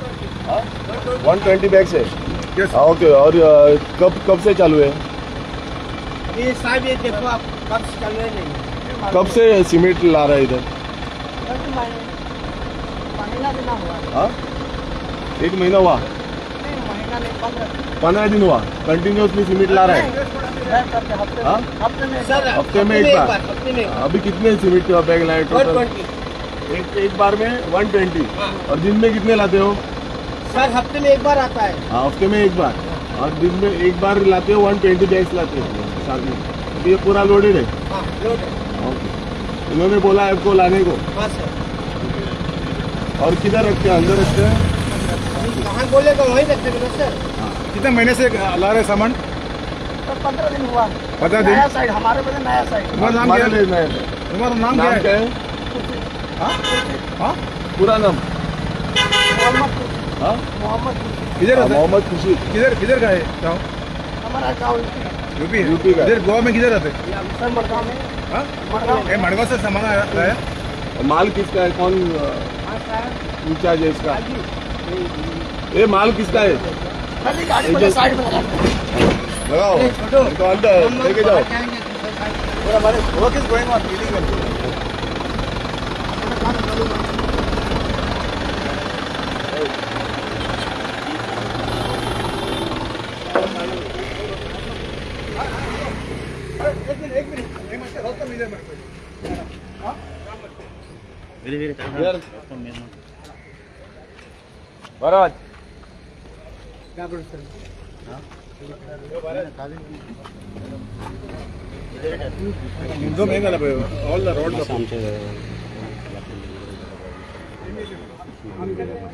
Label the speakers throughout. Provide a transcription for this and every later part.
Speaker 1: 120 bags है।
Speaker 2: Yes.
Speaker 1: Okay. और कब से चालू है?
Speaker 3: ये साहब ये देखो आप कब से चालू है नहीं।
Speaker 1: कब से सीमेंट ला रहा है इधर?
Speaker 3: महीना दिन हुआ।
Speaker 1: हाँ, 1 महीना हुआ?
Speaker 3: महीना नहीं,
Speaker 1: 15 दिन हुआ कंटिन्यूसली सीमेंट ला रहा है। हाँ? हफ्ते में एक बार।
Speaker 3: हफ्ते में
Speaker 1: अभी कितने सीमेंट बैग लाए टोटल?
Speaker 3: 120।
Speaker 1: एक बार में 120। और दिन में कितने लाते हो?
Speaker 3: सर हफ्ते में एक बार आता है।
Speaker 1: हाँ, हफ्ते में एक बार। और दिन में एक बार लाते हो 120 बैग्स लाते हो साथ में। अभी ये पूरा लोडेड है?
Speaker 3: हाँ लोड है।
Speaker 1: ओके। इन्होंने बोला है आपको लाने को?
Speaker 3: हाँ सर।
Speaker 1: और किधर रखते हैं? अंदर रखते हैं?
Speaker 3: कहाँ बोलेगा वहीं रखते हैं सर।
Speaker 2: कितने महीने से ला रहे सामान?
Speaker 3: सर 15 दिन हुआ।
Speaker 2: 15 दिन?
Speaker 3: नया साइड हमारे बदले नया साइड।
Speaker 2: तुम्हारा नाम क्या है? तुम्हारा नाम क्या है? हाँ? हाँ?
Speaker 1: पूरा नाम? हाँ?
Speaker 3: मोहम्मद
Speaker 2: किधर रहता है?
Speaker 1: मोहम्मद खुशी।
Speaker 2: किधर का है गाँव?
Speaker 3: हमारा गाँव
Speaker 2: यूपी है?
Speaker 1: यूपी का।
Speaker 2: इधर गोवा में किधर रहते हैं?
Speaker 3: सर मड़गांव में।
Speaker 2: हाँ?
Speaker 3: मड़गांव।
Speaker 2: ये मड़गांव से सामान आया है?
Speaker 1: और माल किसका है? कौन इंचार्ज है इसका? ये माल किसका है?
Speaker 3: गाड़ी वाले साइड में
Speaker 1: लगाओ इनको अंदर लेके जाओ।
Speaker 2: Work is going on illegal.
Speaker 1: Bharat
Speaker 2: Inzo may gala all the roads are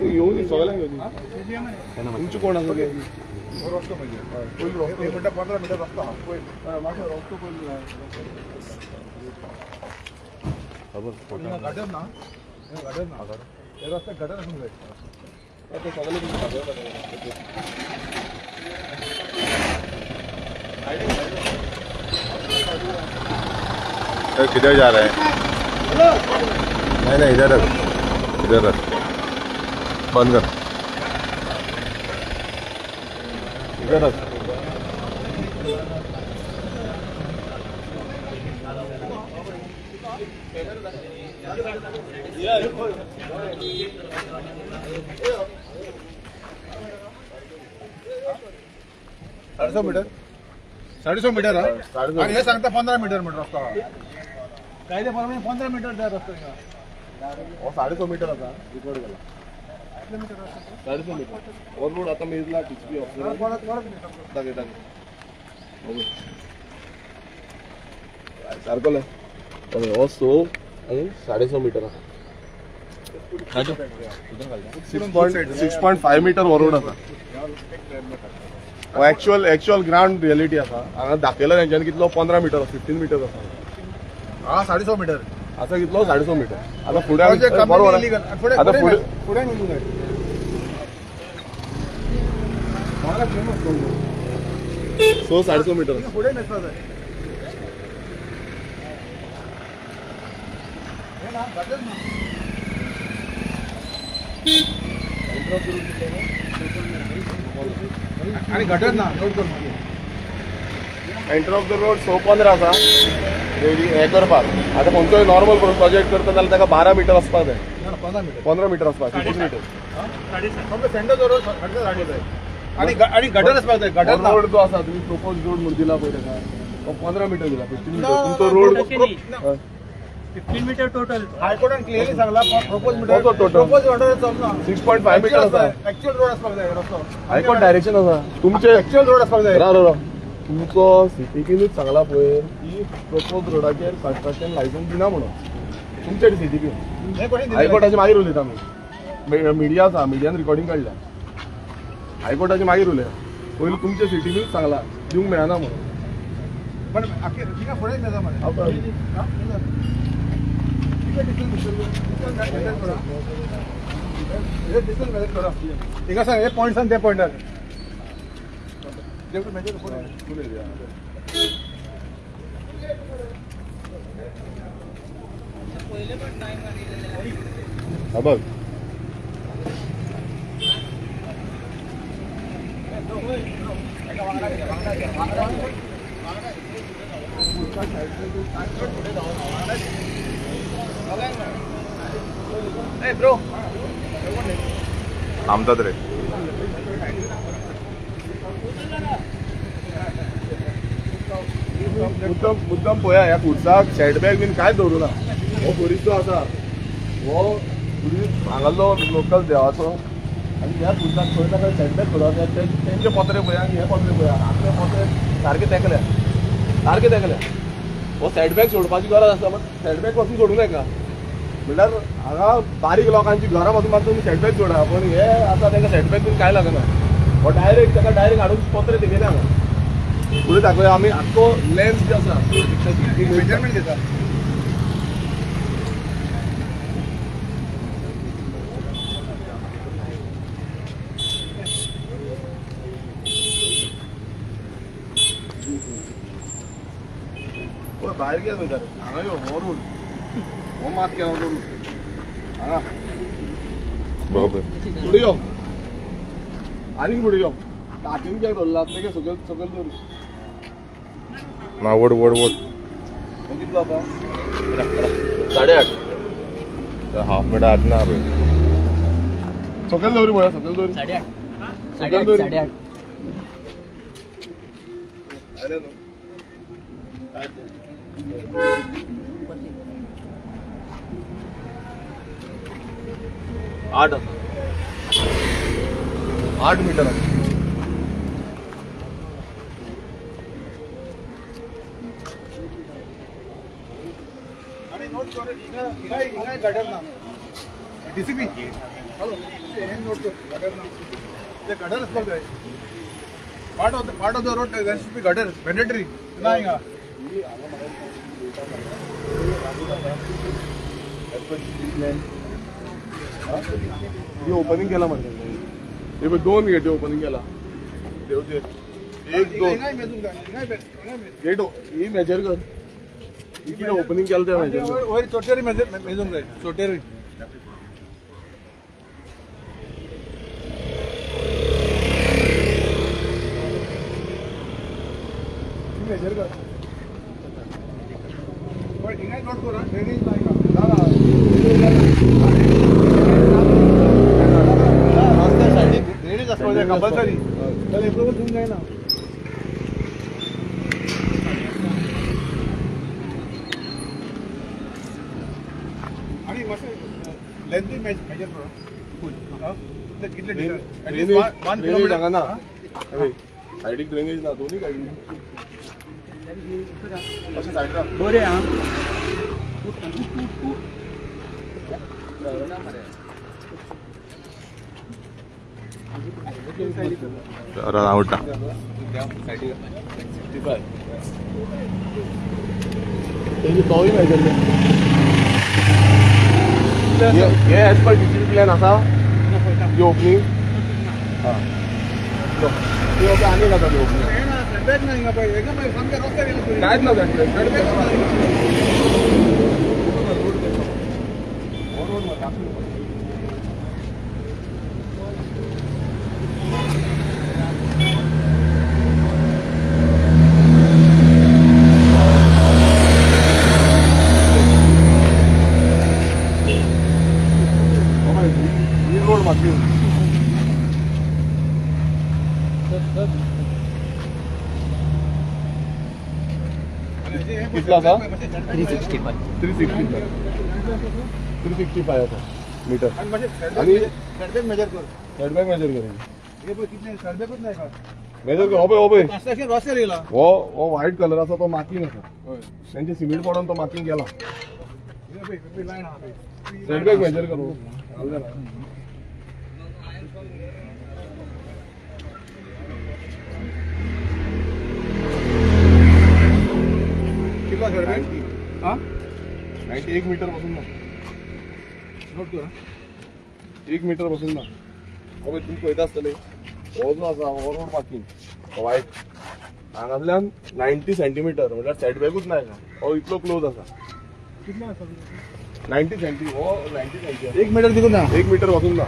Speaker 1: येऊन सगळ्यांना घेऊन तुमची कोण असं
Speaker 2: रस्तो म्हणजे फुल रस्तो 15 मीटर रस्ता हा कोई माझा रस्तो कोण खबर गाडर ना हे रस्ता गाडर असून जाईल
Speaker 1: आता सगळे
Speaker 4: किधर जा रहे हैं? नहीं इधर रख, बंद कर।
Speaker 1: इधर रख।
Speaker 2: साढ़े सौ मीटर आणि हे सांगता 15 मीटर रस्ता कायद्याप्रमाणे 15 मीटर त्या रस्ता
Speaker 1: 150 मीटर आता रिकॉर्ड केला 150 मीटर और रोड आता मेजला टीचपी ऑफिसर सारखं आहे 150 मीटर 6.5 मीटर रोड आता एक्चुअल ग्राउंड रियलिटी असा हांगा दाखयला तेंच्यानी कितलो 15 मीटर 15 मीटर असा
Speaker 2: हा 150 मीटर
Speaker 1: असा कितलो 150 मीटर आता पुढे बरोबर आता पुढे सो 150 मीटर
Speaker 2: पुढे नसतात आणि गटर ना नोट करून
Speaker 1: एंटर ऑफ द रोड 115 आसा हे करपाक आता खंयचोय नॉर्मल प्रोजेक्ट करता जाल्यार ताका 12 मीटर आसपाक जाय 15 मीटर आसपाक 30 मीटर
Speaker 2: सेंटर रोड आणि गटर आसपाक जाय गटर
Speaker 1: रोड जो आसा तुम्ही प्रोपोज रोड म्हणून दिला पळय ताका तो 15 मीटर दिला 15 मीटर तुमचो रोड
Speaker 3: 15 मीटर टोटल
Speaker 2: हायकोर्टान क्लिअरली सांगला propose metre
Speaker 1: total
Speaker 2: propose order चलना
Speaker 1: 6.5 मीटर आसा
Speaker 2: ऍक्च्युअल रोड आसपाक जाय रस्तो
Speaker 1: हायकोर्ट डायरेक्शन आसा तुमचे
Speaker 2: ऍक्च्युअल रोड आसपाक जाय
Speaker 1: तुमचो सीटीपीनूच सांगला पळय की प्रपोज रोडाचेर कन्स्ट्रक्शन लायसन्स दिना म्हणून तुमचे सीटीपी हायकोर्टाचे मागीर उलयता आमी मिडिया आसा मिडियान रिकॉर्डिंग काडल्या हायकोर्टाचे मागीर उलया पयलीं तुमचे सीटीपीनूच सांगला दिवंक मेळना म्हणून
Speaker 2: पण तिका फुडें मेळटा मरे तिका सांग हे पॉयंट सांग त्या पॉयंटार
Speaker 1: बघ
Speaker 4: थांबतात रे.
Speaker 1: मुद्दम पळया ह्या खुर्साक सेटबॅक बीन काय दवरूना. हो खुरीचो आसा, हो खुरी हांगालो लोकल देवाचो आनी ह्या खुर्साक खंय ताका सेटबॅक सोडप. तेंचे पत्रे पळया आनी हे पत्रे पळया, आपले पत्रे सारके तेकल्या. हो सेटबॅक सोडपाची गरज आसा, पण सेटबॅक पासून सोडूं नाका. म्हणल्यार हांगा बारीक लोकांची घरा पासून मात्र तुमी सेटबॅक सोडा, पण हे आतां तांकां सेटबॅक बीन काय लागना. हो डायरेक्ट हाडून पत्रे तेगेले हांगा. पुढे दाखवूया आम्ही. आख्खो लेन्स जे आसा मेजरमेंट घेता. भायर गेलो वयता हांगा यो. हो रोड हो मात केला रोड हांगा
Speaker 4: बरोबर.
Speaker 1: फुडें यो आनीक फुडें यो. काकीन कित्याक धरला तेगे सकयल दवर.
Speaker 4: ना वड वड वड.
Speaker 1: कितलो आतां
Speaker 4: 8:30. हाफ मिनट आत ना रे.
Speaker 1: सकयल दवरी पळय, सकयल दवरी. 8:30. आले न्हू. 8 मीटर.
Speaker 2: गटर ना डीसीपी हॅलो नोट गटर ना ते गटर असतो. Part of the road there should be gutter mandatory नाही का.
Speaker 1: ओपनिंग केला म्हणतात. हे बघ 2 गेट ओपनिंग केला. देवचे 1 2 गेट ही मेजर कर. किती ओपनिंग केलं ते मेजर.
Speaker 2: चोटेरी मेजून जाय. चोटेरी
Speaker 1: मेजर कर.
Speaker 2: नोट करा ड्रेनेज नाही ड्रेनेज असतो कंपल्सरी. त्याला अप्रुव्हल घेऊन जाय ना. आणि लेंथी मेजर करा. कितले
Speaker 1: ड्रेनेज सांगा ना. सायडीक ड्रेनेज ना दोन्ही सायडीक. अशें सायडीक
Speaker 3: बरे आं
Speaker 4: आवडटा.
Speaker 1: 65. तेजी तोय मेजर कर. हे एज पर डिजिटल प्लॅन आसा. ही ओपनिंग हां ती ओके आनी जाता ती ओपनिंग.
Speaker 2: सेटबॅक नाही का पाहिजे एकदम सामके रस्त्यार
Speaker 1: कांयच ना सेटबॅक. रोड मागची कितला आसा. 365 आसा मीटर. आणि
Speaker 2: सेटबॅक मेजर कर.
Speaker 1: सेटबॅक मेजर कर.
Speaker 2: हे बघ कितले सेटबॅकच नाही का.
Speaker 1: मेजर कर. हो पळय
Speaker 2: रस्त्यार येला.
Speaker 1: हो व्हाईट कलर आसा तो मार्किंग आसा. त्यांचे सिमेंट पडून तो मार्किंग केला.
Speaker 2: लाईन हा
Speaker 1: सेटबॅक मेजर करू.
Speaker 2: कितला सेटबॅक.
Speaker 1: 91 मीटर पासून ना.
Speaker 2: नोट करा.
Speaker 1: 1 मीटर पासून ना. हो तुम्ही पळयता आसतले हो जो आसा हो रोड मार्किंग व्हाईट हांगातल्यान 90 सेंटीमीटर म्हटल्यार सेटबॅकूच नाही का. हो इतलो क्लोज आसा.
Speaker 2: कितला आसा
Speaker 1: 90 सेंटी. हो 90 सेंटी.
Speaker 2: 1 मीटर तिकून ना.
Speaker 1: 1 मीटर पासून ना.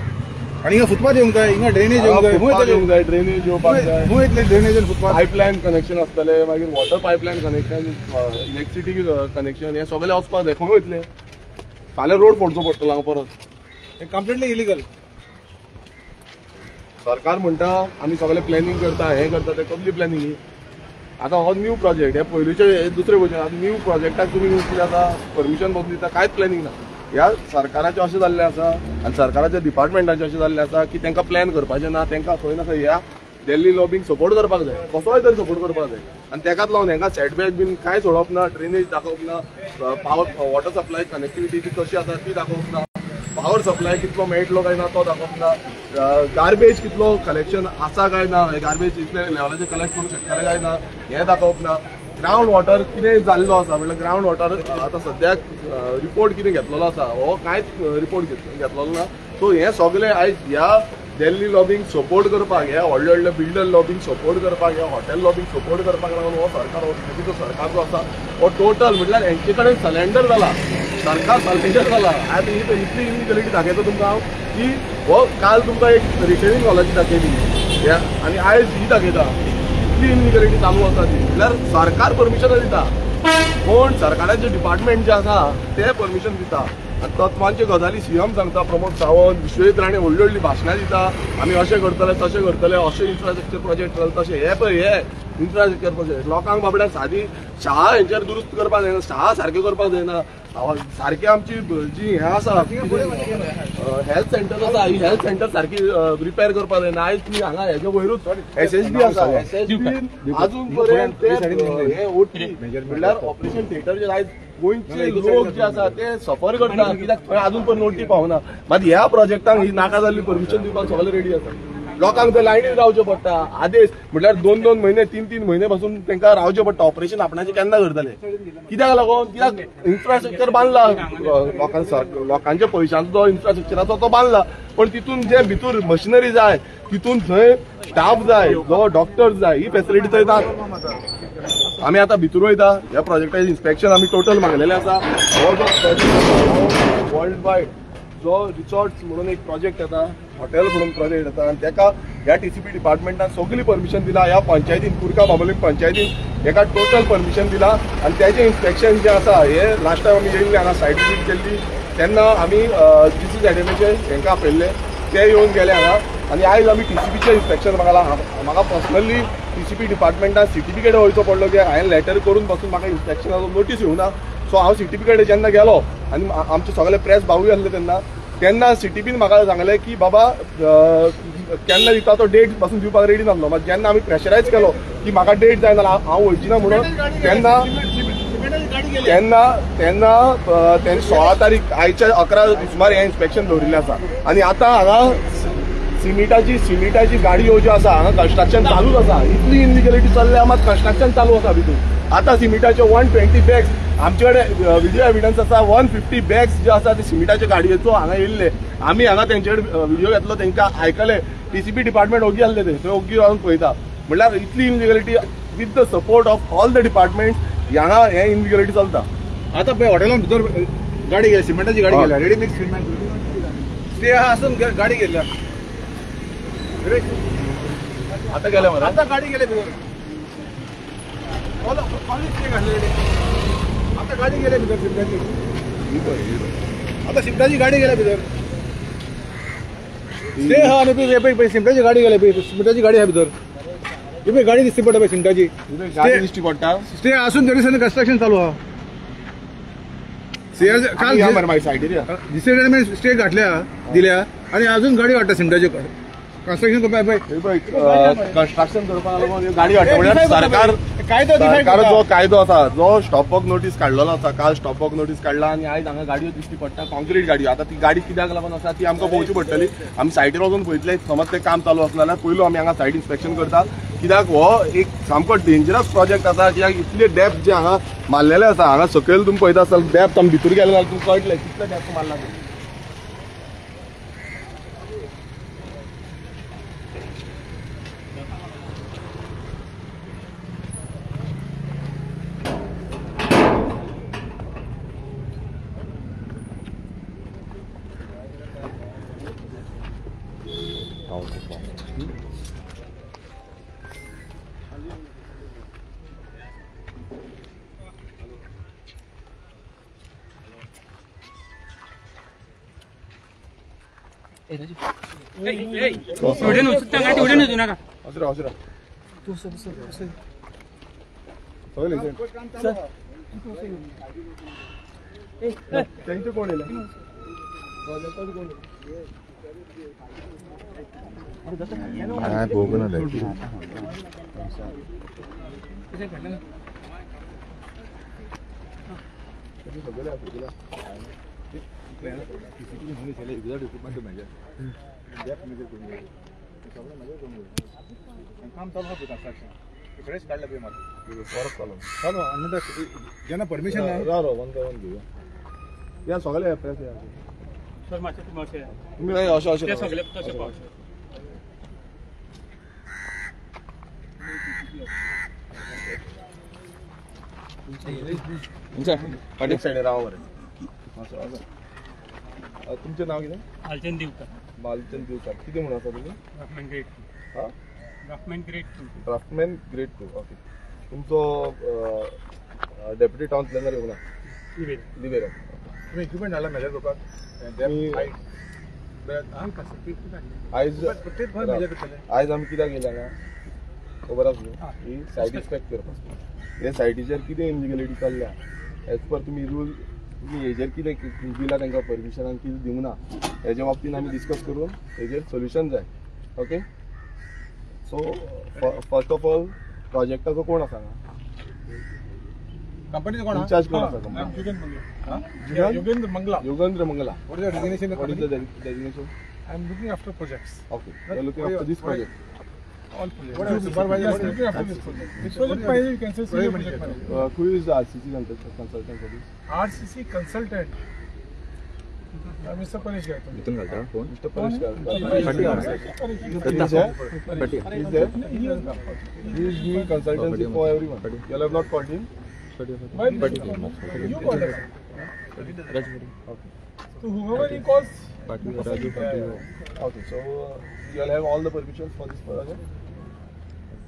Speaker 2: आणि हिंगा फुटपाथ येवंक जाय, हिंगा ड्रेनेज येवंक जाय,
Speaker 1: येवंक जाय, ड्रेनेज येवपाक जाय,
Speaker 2: खंय येतले ड्रेनेज आनी फुटपाथ?
Speaker 1: पायपलायन कनेक्शन आसतले, मागीर water pipeline connection, electricity connection, हे सगळे वचपाक जाय. खंय वयतले? फाल्यां रोड फोडचो पडटलो हांगा परत.
Speaker 2: हे कम्प्लिटली इलिगल.
Speaker 1: सरकार म्हणटा आमी सगळे प्लॅनिंग करता, हे करता, ते कसली प्लॅनिंग? आतां हो न्यू प्रोजेक्ट, हे पयलींचे दुसरे भशेन आतां न्यू प्रोजेक्टाक तुमी कितें आसा परमिशन बसून दिता, कांयच प्लॅनिंग ना. ह्या सरकाराचें अशें जाल्लें आसा आनी सरकाराच्या डिपार्टमेंटाचें अशें जाल्लें आसा की तांकां प्लॅन करपाचें ना, तांकां खंय ना खंय ह्या दिल्ली लॉबींक सपोर्ट करपाक जाय, कसोय तरी सपोर्ट करपाक जाय. आनी ताकाच लागून हांकां सेटबॅक बीन कांय सोडप ना, ड्रेनेज दाखोवप ना, पावर वॉटर सप्लाय कनेक्टिविटी कशी आसा ती दाखोवप ना, पावर सप्लाय कितलो मेळटलो काय ना तो दाखोवप ना, गार्बेज कितलो कलेक्शन आसा काय ना, गार्बेज इतले लेवलाचेर कलेक्ट करूंक शकतले काय ना हें दाखोवप ना. ग्रावंड वॉटर कितें जाल्लो आसा म्हणल्यार ग्रावंड वॉटर आतां सद्याक रिपोर्ट कितें घेतलेलो आसा हो कांयच रिपोर्ट घेतलेलो ना. सो हें सगळें आयज ह्या दिल्ली लॉबींक सपोर्ट करपाक, ह्या व्हडले व्हडले बिल्डर लॉबींक सपोर्ट करपाक, ह्या हॉटेल लॉबींक सपोर्ट करपाक लागून हो सरकार, हो बीजेपीचो सरकार जो आसा हो टोटल म्हणल्यार हेंचे कडेन सलेंडर जाला, सरकार सलेंडर जाला. आतां इतली इनइक्वलिटी दाखयता तुमकां हांव की हो काल तुमकां एक रिटेनिंग हॉलाची दाखयली आनी आयज ही दाखयता. इतली इनइक्वलिटी चालू आसा ती म्हणल्यार सरकार परमिशन दिता, पूण सरकाराचे डिपार्टमेंट जे आसा ते परमिशन दिता. आनी तत्वांचे गजाली सीएम सांगता, प्रमोद सावंत, विश्वेश राणे व्हडली व्हडली भाशणां दिता, आमी अशें करतले तशें करतले, अशें इन्फ्रास्ट्रक्चर प्रोजेक्ट करतले, तशें हे पळय हे इन्फ्रास्ट्रक्चर प्रोजेक्ट लोकांक बाबड्यांक सादी शाळा हेंचेर दुरुस्त करपाक जायना, शाळा सारक्यो करपाक जायना. सारकी आमची जी हें आसा हेल्थ सेंटर आसा, ही हेल्थ सेंटर सारकी रिपेर करपाक जायना. आयज तुमी हांगा हेजे वयरूच SSB आसा, SSB आजून पर्यंत हे ओटी म्हणल्यार ऑपरेशन थिएटर जे आयज गोंयचे लोक जे आसा ते सफर करता, कित्याक थंय आजून पण नोटी पावना. मात ह्या प्रोजेक्टांक ही नाका जाल्ली परमिशन दिवपाक सगळे रेडी आसा. लोकांक ते लायनीन रावचें पडटा, आदेश म्हणल्यार 2-2 म्हयने 3-3 म्हयने पासून तांकां रावचें पडटा. ऑपरेशन आपणाचें केन्ना करतले? कित्याक लागून? कित्याक इन्फ्रास्ट्रक्चर बांदला, लोकांच्या पयशांचो जो इन्फ्रास्ट्रक्चर आसा तो बांदला, पण तितून जे भितर मशिनरी जाय, तितून थंय स्टाफ जाय, जो डॉक्टर्स जाय, ही फेसिलिटी थंय ना. आमी आतां भितर वयता, ह्या प्रोजेक्टाचें इन्स्पेक्शन आमी टोटल मागलेलें आसा. हो जो प्रोजेक्ट वर्ल्ड वायड जो रिसॉर्ट्स म्हणून एक प्रोजेक्ट येता, हॉटेल म्हणून प्रोजेक्ट येता, आनी ताका ह्या TCP डिपार्टमेंटान सगळी परमिशन दिला. ह्या पंचायतीन कुरका बाबोलीम पंचायतीन एका टोटल परमिशन दिला. आनी त्याचें इन्स्पेक्शन जें आसा हे लास्ट टायम आमी येयल्ले हांगा सायट विजीट केल्ली तेन्ना आमी GCZMAचे हांकां आपयल्ले, ते येवन गेले हांगा. आनी आयज आमी TCPचें इन्स्पेक्शन म्हाका पर्सनली TCP डिपार्टमेंटान CTP कडेन वयचो पडलो की हांवें लेटर करून पासून म्हाका इन्स्पेक्शनाचो नोटीस येवना. सो हांव CTP कडेन जेन्ना गेलो आनी आमचे सगळे प्रेस भावूय आसले तेन्ना CTPन म्हाका सांगलें की बाबा केन्ना दिता तो डेट पासून दिवपाक रेडी नासलो. मात जेन्ना आमी प्रेशरायज केलो की म्हाका डेट जाय नाल्यार हांव वयची ना म्हणून, तेन्ना 16 तारीख आयच्या 11 सुमार हें इन्स्पेक्शन दवरिल्लें आसा. आनी आतां हांगा सिमिटाची गाडी ज्यो आसा हांगा कन्स्ट्रक्शन चालूच आसा. इतली इनलिगलिटी चल्ल्या मात कन्स्ट्रक्शन चालू आसा भितर. आतां सिमिटाचे 120 बॅग्स आमचे कडेन व्हिडिओ एविडन्स आसा. 150 बॅग्स जे आसा ते सिमिटाचे गाडयेचो हांगा येयल्ले. आमी हांगा तेंचे कडेन व्हिडिओ घेतलो, तांकां आयकले. TCP डिपार्टमेंट ओगी आसले थंय ओगी रावन पळयता. म्हणल्यार इतली illegality with the support of all the departments हांगा हे इनलिगलिटी चलता.
Speaker 2: आता पळय हॉटेलान भितर गाडी गेली, सिमेंटाची गाडी गेल्या, रेडीमिक्स सिमेंट स्टे आहा आसून गाडी गेल्या.
Speaker 1: आतां गेले मरे,
Speaker 2: आता गाडी गेले भितर, स्टे घातले रेडी. आता गाडी गेले भितर सिमेंटाची, आता सिमेंटाची गाडी गेल्या भितर. स्टे हा न्हू पळय सिमेंटाची गाडी गेल्या पळय, सिमेंटाची गाडी आहा भितर. ही पळय गाडी दिसती पडटा पळय सिमेंटाची
Speaker 1: गाडी दिश्टी पडटा.
Speaker 2: स्टे आसून तरी सगळं कन्स्ट्रक्शन चालू आहा. काल सायडीर स्टे घातल्या दिल्या आनी अजून गाडी वाडटा सिमेंटाची कन्स्ट्रक्शन करपाक.
Speaker 1: कन्स्ट्रक्शन करपाक लागून गाडी हाडटा म्हळ्यार सरकार जो कायदो आसा, जो स्टॉपवर्क नोटीस काडलेलो आसा, काल स्टॉपवर्क नोटीस काडला आनी आयज हांगा गाडयो दिश्टी पडटा, कॉन्क्रीट गाडयो. आतां ती गाडी कित्याक लागून आसा ती आमकां पळोवची पडटली. आमी सायटीर वचून पळयतले, समज तें काम चालू आसलें जाल्यार पयलू आमी हांगा सायट इन्स्पेक्शन करतात. कित्याक हो एक सामको डेंजरस प्रोजेक्ट आसा. कित्याक इतले डेप्थ जे हांगा मारलेले आसा, हांगा सकयल तुमी पळयता आसतना डेप्थ आमी भितर गेले जाल्यार तुमकां कळटलें कितले डेप्थ मारला ते. हजरा हजरा सगळे त्यांचे कोण येईल
Speaker 4: काय बघून आलंय
Speaker 2: काम चालू होतं इकडेच काढलं पाहिजे मला चालू नंतर ज्यांना परमिशन नाही
Speaker 1: वन बाय वन घेऊया या सगळे अभ्यास या
Speaker 3: सर मातशें तूं मातशें
Speaker 1: तुम्ही नाही अशा
Speaker 3: ते
Speaker 1: अशा
Speaker 3: सगळे तशें पावशे
Speaker 1: एक साईड राहा बरं तुमचे नाव किती
Speaker 3: आलचंद दिवकर
Speaker 1: मालचंद दिवकर किती म्हणून असा तुम्ही
Speaker 3: ड्राफ्टमॅन ग्रेड
Speaker 1: हा
Speaker 3: ड्राफ्टमॅन ग्रेड
Speaker 1: ड्राफ्टमॅन ग्रेड 2 ओके तुमचो डेप्युटी टाउन प्लॅनर येऊ ना लिवेरा
Speaker 2: तुम्ही इक्विपमेंट आला मेजर करपाक
Speaker 1: आयज
Speaker 2: प्रत्येक फार मेजर करतले
Speaker 1: आयज आमी कित्याक गेल्या ना खबर आसा ही सायट इन्स्पेक्ट करपाक हे सायटीचेर कितें इलिगलिटी चल्ल्या एज पर तुमी रूल तुमी हेजेर कितें दिला तांकां परमिशनान कितें दिवंक ना हेजे बाबतीन आमी डिस्कस करून हेजेर सोल्युशन जाय okay so first of all प्रोजेक्टाचो कोण आसा हांगा
Speaker 2: कंपनीचं कोण
Speaker 1: इन्चार्ज कोण आसा company
Speaker 2: Yogendra Mangala
Speaker 1: Yugendra Mangala
Speaker 2: What is the designation?
Speaker 1: What is the designation?
Speaker 2: I am looking after projects.
Speaker 1: Okay, you are looking after this project.
Speaker 2: All projects. What is supervisor? Yes, looking after this project. Which project manager you can say senior project manager.
Speaker 1: Who is the RCC consultant for this?
Speaker 2: RCC consultant. Mr. Paresh Gaito.
Speaker 1: Mr. Paresh Gaito. He is there? He is doing consultancy for everyone. You all have not called him?
Speaker 2: But you called us.
Speaker 1: Okay.
Speaker 2: So whoever he calls.
Speaker 1: Okay, so you all have all the permissions for this project?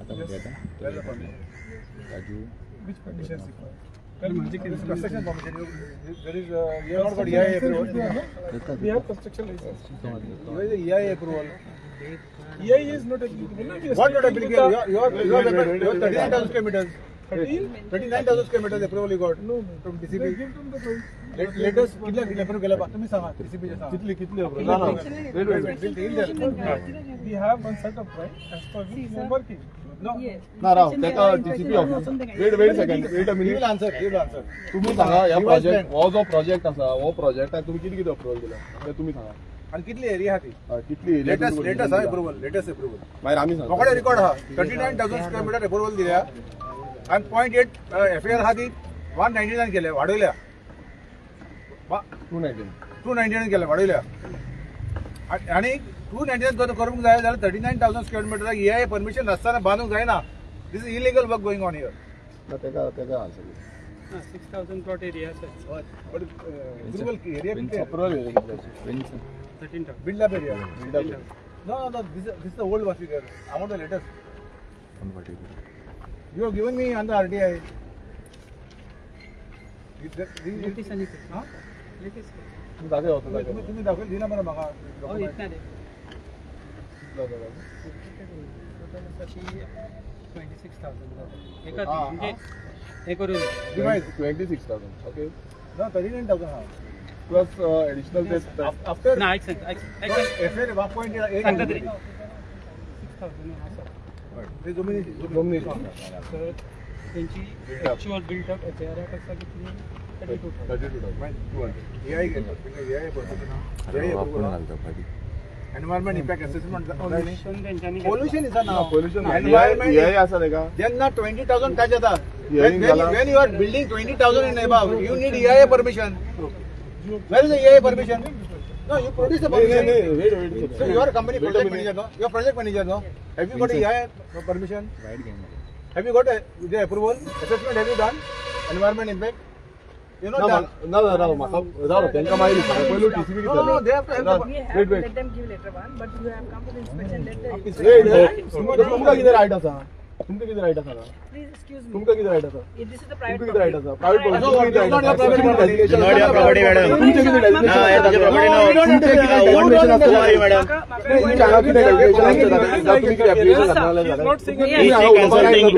Speaker 2: Where the permission? Which permissions required? Construction permission. There is you have not got EIA approval. We have construction license. Where is the EIA approval? EIA is not applicable. What not applicable? Your 39,000 square meters. 39,000 square meters approval you got. No, from DCP. Let us कितल्या approve केला तुम्ही सांगा DCP चे सांगा
Speaker 1: कितली
Speaker 2: we have one set of right as per which we are working. No.
Speaker 1: ना राव त्याका DCP office wait second wait a
Speaker 2: He
Speaker 1: minute
Speaker 2: will answer. He will answer.
Speaker 1: तुम्ही सांगा या
Speaker 2: He was
Speaker 1: प्रोजेक्ट
Speaker 2: planned.
Speaker 1: हो जो प्रोजेक्ट आसा हो प्रोजेक्ट तुम्ही किती अप्रूवल दिला ते तुम्ही सांगा
Speaker 2: आणि कितली एरिया हा ती
Speaker 1: कितली
Speaker 2: लेटेस्ट अप्रूवल
Speaker 1: मागीर आमी सांगा
Speaker 2: मोकडे रिकॉर्ड हा 39,000 स्क्वेअर मीटर अप्रूवल दिल्या आणि 0.8 FAR हा ती 199 केले वाढवल्या 299 केल्या वाढवल्या आणि 299 करूंक जाय जाल्यार 39,000 स्क्वेअर मीटर EIA परमिशन नासतना बांदूंक जायना this is illegal work going on here
Speaker 1: तेका answer
Speaker 3: 6,000 plot area sir
Speaker 2: but approval area किती
Speaker 1: approval
Speaker 3: 13,000
Speaker 2: build up area no this is the old work figure I want the latest you have given me on the RTI
Speaker 3: latest आणि
Speaker 2: हां
Speaker 3: latest
Speaker 2: तुम्ही दाखल दिला मला मागा
Speaker 3: हो इतना दे 26,000 एका म्हणजे हे करू
Speaker 2: डिवाइड
Speaker 1: 26,000 ओके
Speaker 2: ना 39,000 हा
Speaker 1: प्लस एडिशनल
Speaker 2: आफ्टर
Speaker 3: ना ऐक
Speaker 2: FAR 1.8
Speaker 3: सांगता तरी 6,000
Speaker 2: ते जमिनी
Speaker 3: तर त्यांची ॲक्च्युअल बिल्डअप FAR कसा किती
Speaker 1: 32,000
Speaker 2: EIA environment impact assessment
Speaker 3: pollution त्यांच्यानी
Speaker 2: पोल्युशन इज ना
Speaker 1: पोल्युशन
Speaker 2: एन्व्हायरमेंट
Speaker 1: EIA आसा तेका
Speaker 2: ज्यांना 20,000 टच येतात
Speaker 1: झाला.
Speaker 2: when you are building 20,000 and above you need EIA permission where is the EIA permission no you produce the permission
Speaker 1: wait
Speaker 2: so you are a company project manager no you are project manager no have you got a EIA permission have you got the approval assessment have you done environment impact You know that.
Speaker 1: ना म्हाका जालो तेंका मागीर पयलू TCB
Speaker 2: No, no, they have to have
Speaker 5: We have
Speaker 1: Wait.
Speaker 5: let them give later one, but you have come for the inspection. Let the
Speaker 1: तुमका कितें right आसा तुमका कितें रायट आसा
Speaker 5: please excuse me.
Speaker 1: तुमका कितें रायट आसा
Speaker 5: This is the
Speaker 1: तुमका
Speaker 5: private
Speaker 1: कितें रायट
Speaker 5: property.
Speaker 1: आसा private
Speaker 2: No, it's not your property.
Speaker 1: It's
Speaker 6: not your property, madam.
Speaker 1: तुमचे कितें designation
Speaker 6: One mission of Kumari, madam.
Speaker 1: तुमच्या हांगा कितें डेजिग्नेशन आसता तुम्ही कितें एप्लिकेशन घातनाले जाल्यार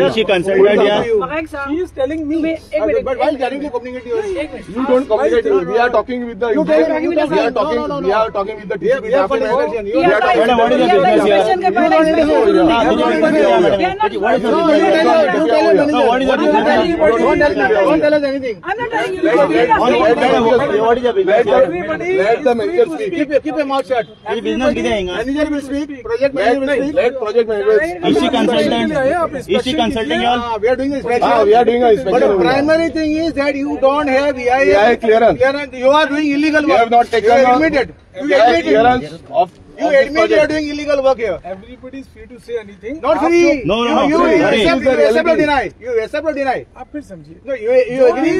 Speaker 6: Is she consulted here?
Speaker 5: Maka ek saab. She is telling me. एक minute.
Speaker 2: But why directly communicating with us?
Speaker 1: You don't communicate. We are talking with the. We are talking with the TCP.
Speaker 2: We are for inspection.
Speaker 5: We are the
Speaker 6: Madam, what is the business here?
Speaker 5: inspection के पहले inspection.
Speaker 6: What is the business here, madam?
Speaker 5: We are not.
Speaker 6: What is the business here?
Speaker 2: Don't tell us anything.
Speaker 5: I'm not telling you.
Speaker 6: What is the business here?
Speaker 1: Let the manager speak.
Speaker 2: Keep a mouth shut.
Speaker 6: ये business किधर है?
Speaker 2: Manager will speak. Project manager will speak.
Speaker 1: Let project manager.
Speaker 6: Is she consultant? Is she consulting you all?
Speaker 2: We are doing the inspection.
Speaker 1: We are doing a
Speaker 2: But
Speaker 1: inspection.
Speaker 2: the primary thing is that you don't have
Speaker 1: EIA clearance.
Speaker 2: You are doing illegal work.
Speaker 1: You have not taken
Speaker 2: You
Speaker 1: a-
Speaker 2: admitted. You
Speaker 1: EIA
Speaker 2: admitted.
Speaker 1: clearance of.
Speaker 2: You admit you are doing illegal work here.
Speaker 3: Everybody is free to say anything.
Speaker 2: Not free.
Speaker 6: No, no, no.
Speaker 2: You
Speaker 6: Sorry.
Speaker 2: accept or deny. You accept or deny.
Speaker 3: आप फिर समझिए.
Speaker 2: No, you agree.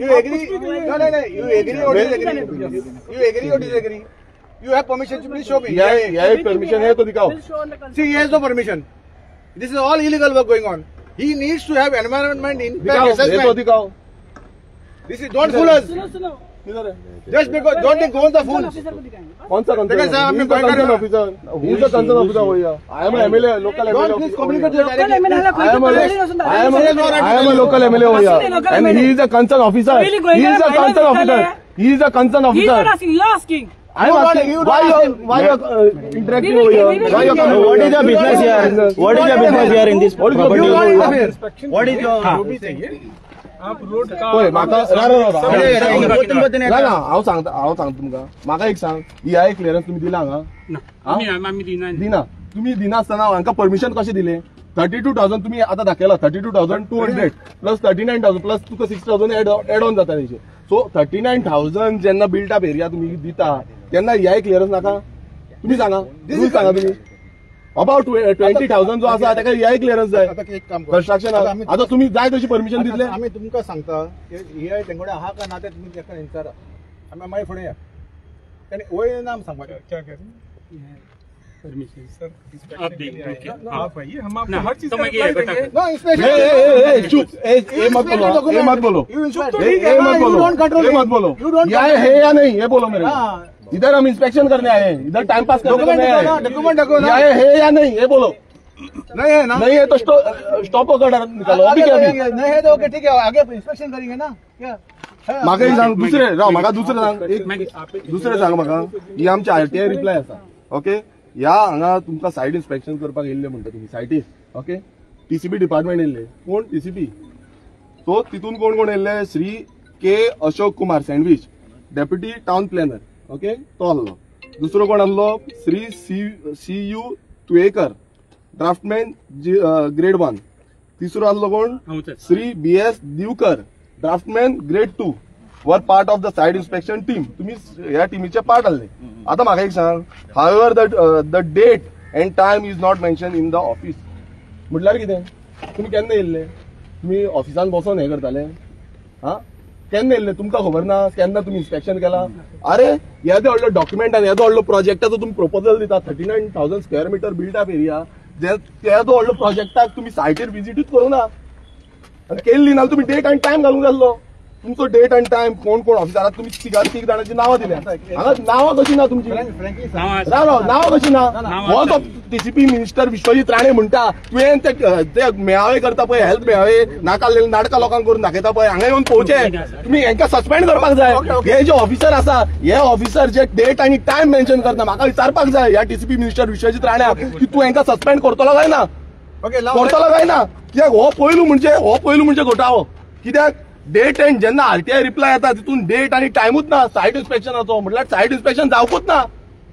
Speaker 2: You agree. No. You agree or disagree. You agree or disagree. You have permission to please show me.
Speaker 1: EIA permission है तो दिखाओ.
Speaker 5: Will show on the consent.
Speaker 2: See, he has no permission. This is all illegal work going on. He needs to have environment impact
Speaker 1: दिखाओ. ये तो
Speaker 2: assessment.
Speaker 1: दिखाओ.
Speaker 2: This is don't fool us.
Speaker 5: सुनो.
Speaker 1: किधर है?
Speaker 2: Just because don't take go on the fools.
Speaker 5: Officer को दिखाएंगे.
Speaker 1: कौन सा
Speaker 2: देखा साहब, हमने
Speaker 1: कंसर्न
Speaker 2: point करना।
Speaker 1: Officer Who is the concerned officer over here? I am an MLA, local
Speaker 2: Don't
Speaker 1: MLA.
Speaker 2: please communicate
Speaker 5: Local
Speaker 2: directly.
Speaker 5: MLA ला कोई
Speaker 1: I am
Speaker 5: तो
Speaker 1: a
Speaker 5: पहले नहीं सुनता.
Speaker 1: I am a local MLA over
Speaker 5: Local
Speaker 1: here, and
Speaker 5: MLA.
Speaker 1: he is a concerned officer.
Speaker 5: Really going
Speaker 1: He is a
Speaker 5: on?
Speaker 1: concerned
Speaker 5: Local
Speaker 1: officer.
Speaker 5: MLA.
Speaker 1: He is a concerned
Speaker 5: He's not
Speaker 1: officer.
Speaker 5: asking. You're asking.
Speaker 1: I am asking why you are interacting over here? Why you are
Speaker 6: What is the business here? What is the business here in this
Speaker 1: What is your
Speaker 6: property?
Speaker 1: business?
Speaker 6: What is your?
Speaker 3: जो भी चाहिए. आप road का.
Speaker 1: होय म्हाका
Speaker 6: अरे,
Speaker 1: ना हांव सांगता तुमका म्हाका एक सांग EIA क्लियरन्स तुम्ही दिला हांगा दिना तुम्ही दिना आसतना हांकां परमिशन कशें दिलें 32,000 तुम्ही आता दाखयला 32,200 प्लस 39,000 प्लस तुका 6,000 एड ऑन जाता तेचे सो 39,000 जेन्ना बिल्ट अप एरिया तुम्ही दिता तेन्ना EIA क्लियरन्स नाका तुम्ही सांगा रूल सांगा तुम्ही अबाउट 20,000 जो आसा ताका EIA क्लियरन्स जाय
Speaker 2: आता एक काम कर.
Speaker 1: कन्स्ट्रक्शन आता तुम्ही जाय तशी परमिशन दितले
Speaker 2: आम्ही तुमका सांगता EIA तेंगडे आहा का ना ते तुम्ही तेका विचारा. आम्ही मागीर फुडें या. त्याने वय नाम सांगपाचें.
Speaker 3: क्या करें? Permission sir. आप देंगे. आप आइए हम आपको हर चीज का reply देंगे.
Speaker 2: No, inspection.
Speaker 1: चुप ये मत बोलो
Speaker 2: You inspect.
Speaker 1: ये मत
Speaker 2: You don't control.
Speaker 1: ये मत बोलो
Speaker 2: You don't
Speaker 1: या है या नहीं ये बोलो मेरे को
Speaker 2: हाँ.
Speaker 1: इधर हम इंस्पेक्शन करने आए हैं इधर टाइम पास करने
Speaker 2: डॉक्यूमेंट
Speaker 1: नहीं
Speaker 2: देखो ना,
Speaker 1: आए
Speaker 2: डॉक्यूमेंट देखो ना.
Speaker 1: या है या नहीं ये बोलो
Speaker 2: नहीं है ना.
Speaker 1: नहीं है तो स्टॉप होकर निकालो अभी
Speaker 2: आगे
Speaker 1: क्या अभी
Speaker 2: करेंगे. नहीं है तो ओके ठीक है आगे इंस्पेक्शन करेंगे ना क्या है?
Speaker 1: म्हाका एक सांग दुसरे राव म्हाका दुसरें सांग एक दुसरें सांग म्हाका ही आमची RTI रिप्लाय आसा ओके ह्या हांगा तुमकां सायट इन्स्पेक्शन करपाक येयल्ले म्हणटा तुमी सायटीर ओके TCP डिपार्टमेंट येयल्ले कोण TCP सो तितून कोण कोण येयल्ले श्री K अशोक कुमार सँडविच डेप्युटी टाउन प्लॅनर ओके तो आहलो दुसरो कोण आहलो Shri CU Tuyekar draftsman grade 1 तिसरो आहलो कोण Shri BS Divkar draftsman grade 2 were part of the site inspection team तुम्ही ह्या टीमीचे पार्ट आसले आता म्हाका एक सांग however the date and time is not mention in the office म्हटल्यार कितें तुम्ही केन्ना येयल्ले तुम्ही ऑफिसान बसून हे करताले हा केन्ना येयल्ले तुमकां खबर ना केन्ना तुम्ही इन्स्पेक्शन केला अरे येदो व्हडलो डॉक्युमेंटान येदो व्हडलो प्रोजेक्टाचो तुम्ही प्रपोजल दिता 39,000 square metre built up area येदो व्हडलो प्रोजेक्टाक तुम्ही सायटीर विजिटूच करूं ना आनी केल्ली ना तुम्ही डेट आनी टायम घालूंक जाल्लो तुमचो डेट आनी टायम कोण कोण ऑफिसार तुम्ही तीग जाणांची नांवां दिल्या हांगा नांवां कशी ना तुमची
Speaker 2: Frankly,
Speaker 1: नांवां कशी ना हो तो TCP मिनिस्टर विश्वजीत राणे म्हणटा तुवें ते मेळावे करता पळय हेल्थ मेळावे नाकाल्लेले नाटकां लोकांक करून दाखयता पळय हांगा येवन पोवचे तुम्ही हांकां सस्पेंड करपाक जाय हे जे ऑफिसर आसा हे ऑफिसर जे डेट आनी टायम मेन्शन करता म्हाका विचारपाक जाय ह्या TCP मिनिस्टर विश्वजीत राण्याक की तूं हांकां सस्पेंड करतलो काय ना
Speaker 2: okay,
Speaker 1: करतलो काय ना कित्याक हो पयलू म्हणजे घोटाळो कित्याक डेट एंड जेन्ना RTI रिप्लाय येता तितून डेट आनी टायमूच ना सायट इन्स्पेक्शनाचो म्हटल्यार सायट इन्स्पेक्शन जावपूच ना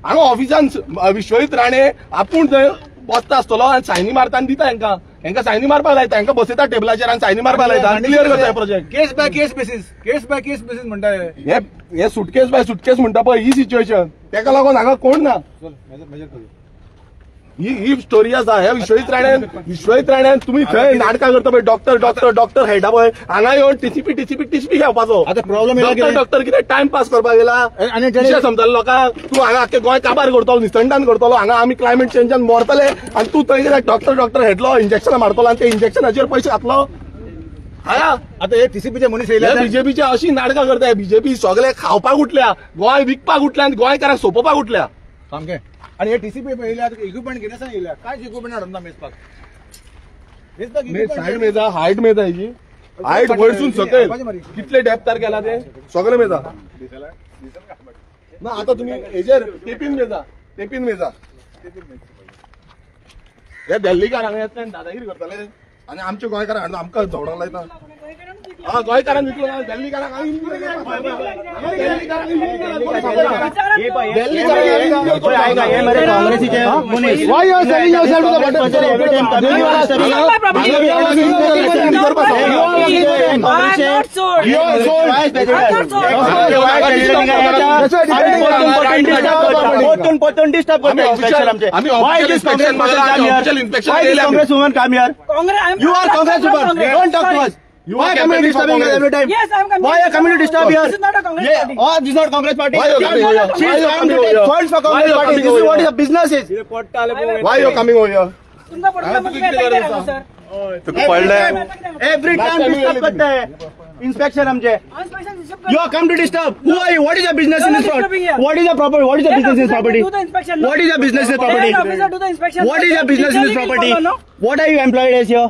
Speaker 1: हांगा ऑफिसान विश्वजीत राणे आपूण थंय बसता आसतलो आनी सायनी मारता आनी दिता हांकां सायनी मारपाक लायता हांकां बसयता टेबलाचेर आनी सायनी मारपाक लायता आनी क्लियर करता project
Speaker 2: case by case basis म्हणटा
Speaker 1: हे सुटकेस बाय सुटकेस म्हणटा पळय ही सिच्युएशन तेका लागून हांगा कोण ना ही स्टोरी आसा. ह्या विश्वजीत राण्यान तुम्ही थंय नाटकां करता पळय, डॉक्टर हेडा पळय, हांगा येवन टीसीपी घेवपाचो.
Speaker 6: आता प्रॉब्लेम
Speaker 1: डॉक्टर कितें टाइम पास करपाक गेला
Speaker 6: आनी
Speaker 1: कितें समजलो लोकांक. तूं हांगा आख्खे गोंय काबार करतलो, निसंडान करतलो, हांगा आमी क्लायमेट चेंजान मरतले आनी तूं थंय कितें डॉक्टर हेडलो, इंजेक्शनां मारतलो आनी ते इंजेक्शनाचेर पयशे घातलो.
Speaker 6: आता हे टीसीपीचे मनीस येयले,
Speaker 1: बीजेपीचे अशी नाटकां करताय. बीजेपी सगळे खावपाक उठल्या, गोंय विकपाक उठल्या आनी गोंयकारांक सोपोवपाक उठल्या.
Speaker 2: सामकें. आणि हे टीसीपी येयल्या इक्विपमेंट कितें सांग येयल्या, कांयच इक्विपमेंट हाडून मेजपाक
Speaker 1: सायड मेजा, हायट मेजा, हेजी हायट वयरसून सकयल कितले डेप्थार केला ते सगळे मेजा ना. आता तुम्ही हेजेर तेपीन मेजा हे दिल्लीकारांक येतले दादागिरी करतले आनी आमचे गोंयकारांक हाडून आमकां झवडाक लायता. गोंयकारांक विकलो ना, दिल्लीकारांक
Speaker 6: पोतून डिस्टर्ब करता. Congress woman come here. You are Congress woman. Don't talk to us. Why are coming disturbing us every time?
Speaker 5: Yes, I am coming.
Speaker 6: Why are coming to disturb here?
Speaker 5: This is not a Congress party.
Speaker 6: Oh, this is not Congress party.
Speaker 1: Why are you coming here?
Speaker 6: She is trying to take funds for Congress party. This is what the business is.
Speaker 1: Why you coming over here?
Speaker 5: तुमका पडला मग काय पाहिजे राव sir.
Speaker 6: Every time disturb करते हैं. Inspection हमचे. You are come to disturb. Who are you? What is your business in this property? What is your property? What is your business in this property?
Speaker 5: Do the inspection.
Speaker 6: What is your business in this property?
Speaker 5: Officer, do the inspection.
Speaker 6: What is your business in this property? What are you employed as here?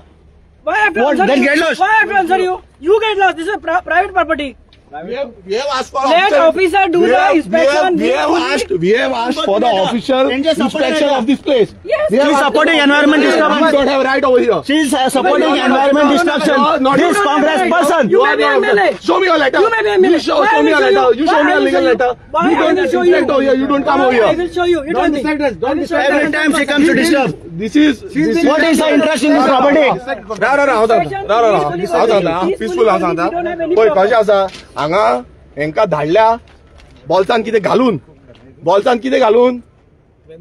Speaker 5: Why I have to
Speaker 6: What?
Speaker 5: answer
Speaker 6: Then
Speaker 5: you?
Speaker 6: get lost.
Speaker 5: Why I have to answer you? You get lost. This is a private property.
Speaker 1: We have asked for
Speaker 5: Let officer do the inspection.
Speaker 1: We have asked for the official inspection of this place.
Speaker 5: Yes.
Speaker 6: She is supporting environment
Speaker 1: You
Speaker 6: disturbance.
Speaker 1: don't have right over here.
Speaker 6: She is supporting environment destruction. This Congress person.
Speaker 5: You may be MLA.
Speaker 1: Show me your letter.
Speaker 5: You may be MLA.
Speaker 1: You show me your letter. You show me a legal letter. You don't inspect over here. You don't come over
Speaker 5: I
Speaker 1: here.
Speaker 5: will show you. You don't distract us. Don't distract
Speaker 6: Every time she comes to disturb.
Speaker 1: This is
Speaker 6: What is her interest in this property?
Speaker 1: Peaceful हांव सांगता पळय कशें आसा. हांगा हेंका धाडल्या बॉल्सान कितें घालून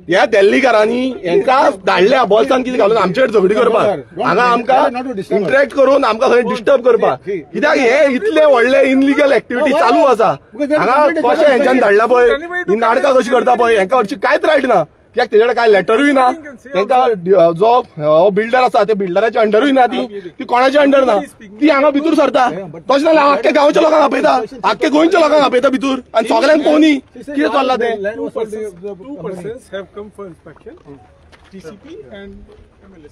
Speaker 1: ह्या दिल्लीकारांनी हेंका धाडल्या बॉल्सान कितें घालून आमचेर झगडी करपाक. हांगा आमकां इंटरेक्ट करून आमकां खंय डिस्टर्ब करपाक. कित्याक हे इतले व्हडले इनलिगल एक्टिविटी चालू आसा. हांगा कशें हेंच्यान धाडला पळय, ही नाटकां कशी करता पळय, हेंका हरची कांयच रायट ना. कित्याक तेजे कडेन कांय लेटरूय ना. तेंका जो बिल्डर आसा ते बिल्डराच्या अंडरूय ना, ती कोणाच्या अंडर ना. ती हांगा भितूर सरता. तशें जाल्यार हांव आख्ख्या गांवच्या लोकांक आपयता, आख्ख्या गोंयच्या लोकांक आपयता भितूर आनी सगळ्यांक पळोवनी कितें चल्लां तें.
Speaker 3: 2 persons have come for inspection. TCP and MLA.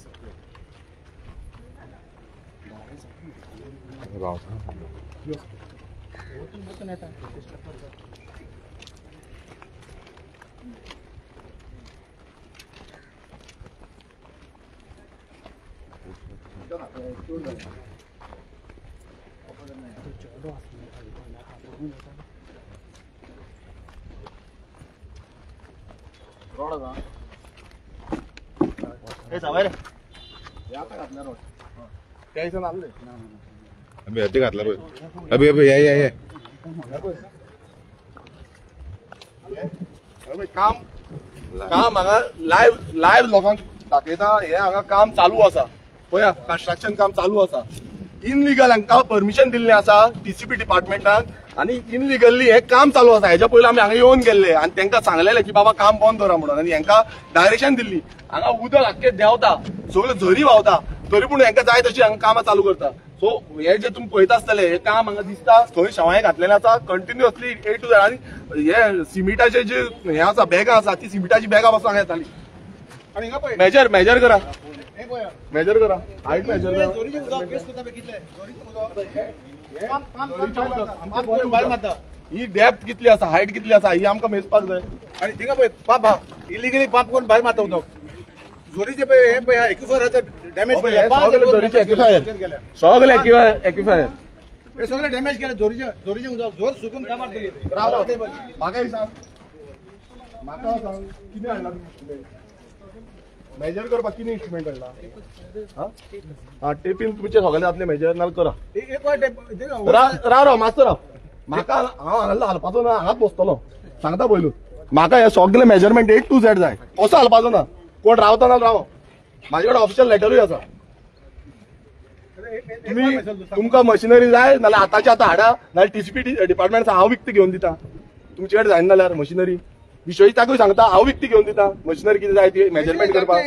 Speaker 4: अभी अति घातला अभी ये
Speaker 1: काम हांगा लायव्ह लोकांक दाखयता. हे हांगा काम चालू आसा पळया, कन्स्ट्रक्शन काम चालू आसा. इनलिगल हांकां परमिशन दिल्लें आसा टीसीपी डिपार्टमेंटान आनी इनलिगल्ली हे काम चालू आसा. हेच्या पयलीं आमी हांगा येवन गेल्ले आनी तांकां सांगलेलें की बाबा काम बंद करा म्हणून आनी हांकां डायरेक्शन दिल्ली. हांगा उदक आख्खें देंवता, सगळ्यो झरी व्हांवता, तरी पूण हांकां जाय तशी हांगा कामां चालू करता. सो हे जे तुमी पळयता आसतले हे काम हांगा दिसता थंय शेवाळे घातलेलें आसा कंटिन्युअसली A to Z. आनी हे सिमिटाचे जे हे आसा बॅगां आसा ती सिमिटाची बॅगां पासून हांगा येताली.
Speaker 2: आणि हिंगा पळय
Speaker 1: मेजर करा,
Speaker 2: हे पळया
Speaker 1: मेजर करा, हायट मेजर करा.
Speaker 2: जोरीचे उदक केस करता पळय कितले जोरीचे उदक भायर मारता.
Speaker 1: ही डेप्थ कितली आसा, हायट कितली आसा ही आमकां मेजपाक जाय.
Speaker 2: आणि थिंगा पळय पाप इलिगली पाप करून भायर मारता उदक. जोरीचे पळय हे पळय एक्युफायराचे डॅमेज केले.
Speaker 1: जोरीचे एक्युफायर, सगळे एक्युफायर
Speaker 2: हे सगळे डॅमेज केले. जोरीचे उदक जोर सुकून काय मारतली.
Speaker 1: म्हाका सांग, म्हाका सांग कितें हाडला मेजर करपाक कितें इंस्ट्रुमेंट हाडला. हा टेपीन तुमचे सगळे जातले मेजर नाल करा. राव मास्तर म्हाका हांव हांगा हालपाचो ना, हांगाच बसतलो सांगता पयलू. म्हाका हे सगळे मेजरमेंट A to Z जाय. असो हालपाचो ना. कोण रावता ना राव, माझ्या कडेन ऑफिशियल लेटरूय आसा. तुम्ही तुमकां मशिनरी जाय नाल्यार आतांच्या आतां हाडा, नाल्यार टीसीपी डिपार्टमेंट हांव विकती घेवन दिता. तुमचे कडेन जायना जाल्यार मशिनरी विश्वजिताकूय सांगता हांव विकती घेवन दिता. मशिनरी कितें जाय ती मेजरमेंट करपाक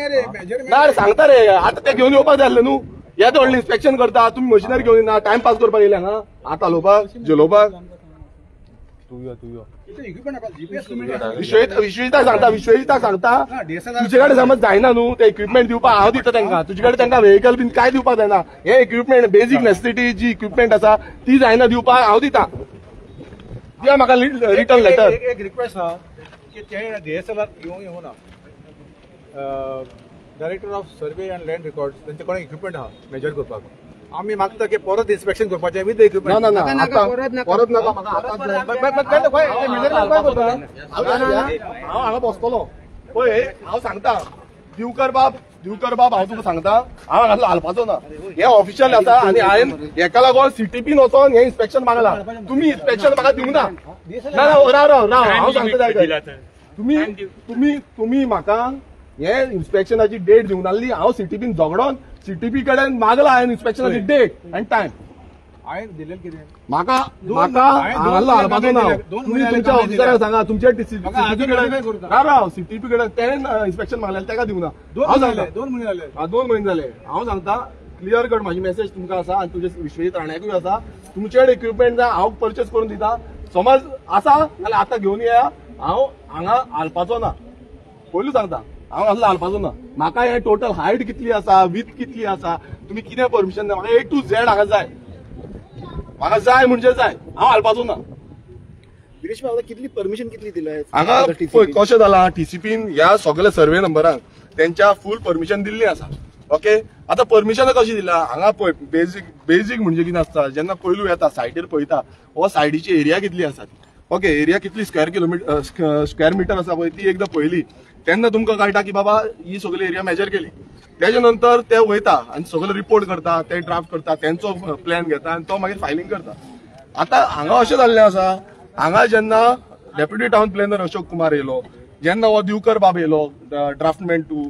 Speaker 1: ना सांगता रे. आतां ते घेवन येवपाक जाय आसलें न्हू. येदो व्हडलें इन्स्पेक्शन करता तुम्ही मशिनरी घेवन येना. टायम पास करपाक येयले हांगा आतां हालोवपाक जेलोवपाक. विश्वजिताक सांगता तुजे कडेन समज जायना न्हू ते इक्विपमेंट दिवपाक हांव दिता तांकां. तुजे कडेन तांकां व्हेकल बीन काय दिवपाक जायना. हे इक्विपमेंट बेजीक नेसेसिटी जी इक्विपमेंट आसा ती जायना दिवपाक हांव दिता. दिया म्हाका रिटर्न लेटर.
Speaker 2: एक रिक्वेस्ट आहा की ते DSLR येवं ना. Director of survey and land record त्यांचे कोण इक्विपमेंट आहा मेजर करपाक. आम्ही मागता की परत इन्स्पेक्शन करपाचें विथ इक्विपमेंट.
Speaker 1: ना परत नाका म्हाका हांव हांगा बसतलो पळय. हांव सांगता दिवकर बाब हांव तुका सांगता हांव हांगासलो हालपाचो ना. हे ऑफिशियल आसा आनी हांवें हेका लागून CTPन वचोन हे इन्स्पेक्शन मागला. तुमी इन्स्पेक्शन म्हाका दिवंक ना. राव हांव सांगता तुम्ही म्हाका हे इन्स्पेक्शनाची डेट दिवंक नासली. हांव CTPन झगडोन CTP कडेन मागला हांवें इन्स्पेक्शनाची डेट आनी टायम.
Speaker 2: हांवें दिलें कितें
Speaker 1: म्हाका हांगासलो हालपाचो ना. तुमी तुमच्या ऑफिसराक सांगा तुमच्या CTP कडेन तेणें इन्स्पेक्शन मागलें ताका दिवंक ना. हांव सांगता
Speaker 2: 2 म्हयने जाले.
Speaker 1: 2 म्हयने जाले. हांव सांगता क्लियर कट म्हाजी मेसेज तुमकां आसा आनी तुजे विश्वजीत राण्याकूय आसा. तुमचे कडेन इक्विपमेंट जाय हांव परचेस करून दिता. समज आसा जाल्यार आतां घेवन येया. हांव हांगा हालपाचो ना. पयलू सांगता हांव हांगासलो हालपाचो ना. म्हाका हे टोटल हायट कितली आसा विथ कितली आसा तुमी कितें परमिशन दिता म्हाका A to Z हांगा जाय. म्हाका जाय म्हणजे जाय. हांव हालपाचो ना.
Speaker 6: गिरीश बाबा कितली परमिशन कितली दिल्या
Speaker 1: हांगा कशें जालां TCPन ह्या सगळ्या सर्वे नंबरांक त्यांच्या फूल परमिशन दिल्ली आसा. ओके आतां परमिशन कशी दिला हांगा पळय बेजीक म्हणजे कितें आसता जेन्ना पयलू येता सायटीर पळयता हो सायडीची एरिया कितली आसा. ओके एरिया कितली स्क्वेअर मिटर आसा पळय ती एकदां पळयली तेन्ना तुमकां कळटा की बाबा ही सगळी एरिया मेजर केली. तेजे नंतर ते वयता आनी सगळो रिपोर्ट करता ते ड्राफ्ट करता तेंचो प्लॅन घेता आनी तो मागीर फायलिंग करता. आतां हांगा अशें जाल्लें आसा हांगा जेन्ना deputy town planner Ashok Kumar येयलो जेन्ना हो दिवकर बाब येयलो ड्राफ्टमॅन 2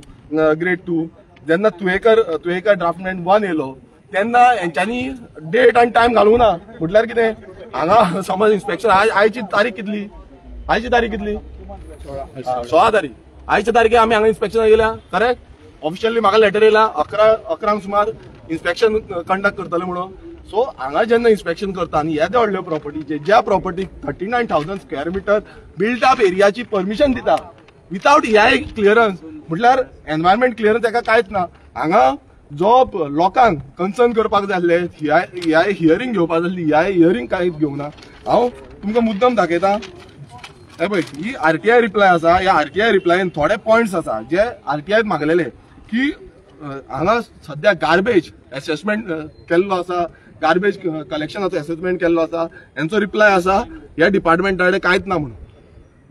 Speaker 1: ग्रेड 2 जेन्ना तुयेकर ड्राफ्टमॅन 1 येयलो तेन्ना हेंच्यांनी डेट आनी टायम घालूंक ना. म्हटल्यार कितें हांगा समज इन्स्पेक्शन आयची तारीख कितली 16 तारीख. आयच्या तारखे आमी हांगा इन्स्पेक्शनाक गेल्या करेक्ट. ऑफिशियली म्हाका लेटर येयला 11 सुमार इन्स्पेक्शन कंडक्ट करतले म्हणून. सो हांगा जेन्ना इन्स्पेक्शन करता आनी येद्या व्हडल्यो प्रॉपर्टीचे ज्या प्रॉपर्टीक 39,000 स्क्वेअर मिटर बिल्ट अप एरियाची परमिशन दिता विथआउट EIA क्लियरन्स म्हटल्यार एनवायरमेंट क्लियरन्स ताका कांयच ना. हांगा जो लोकांक कन्सर्न करपाक जाय आसले EIA हियरींग घेवपाक जाय आसली EIA हियरींग कांयच घेवंक ना. हांव तुमकां मुद्दम दाखयता. हे पळय ही RTI रिप्लाय आसा. ह्या RTI रिप्लायन थोडे पॉयंट्स आसा जे RTI मागलेले की हांगा सध्या गार्बेज असेसमेंट केल्लो आसा. गार्बेज कलेक्शनाचो असेसमेंट केल्लो आसा. हेंचो रिप्लाय आसा ह्या डिपार्टमेंटा कडेन कांयच ना म्हणून.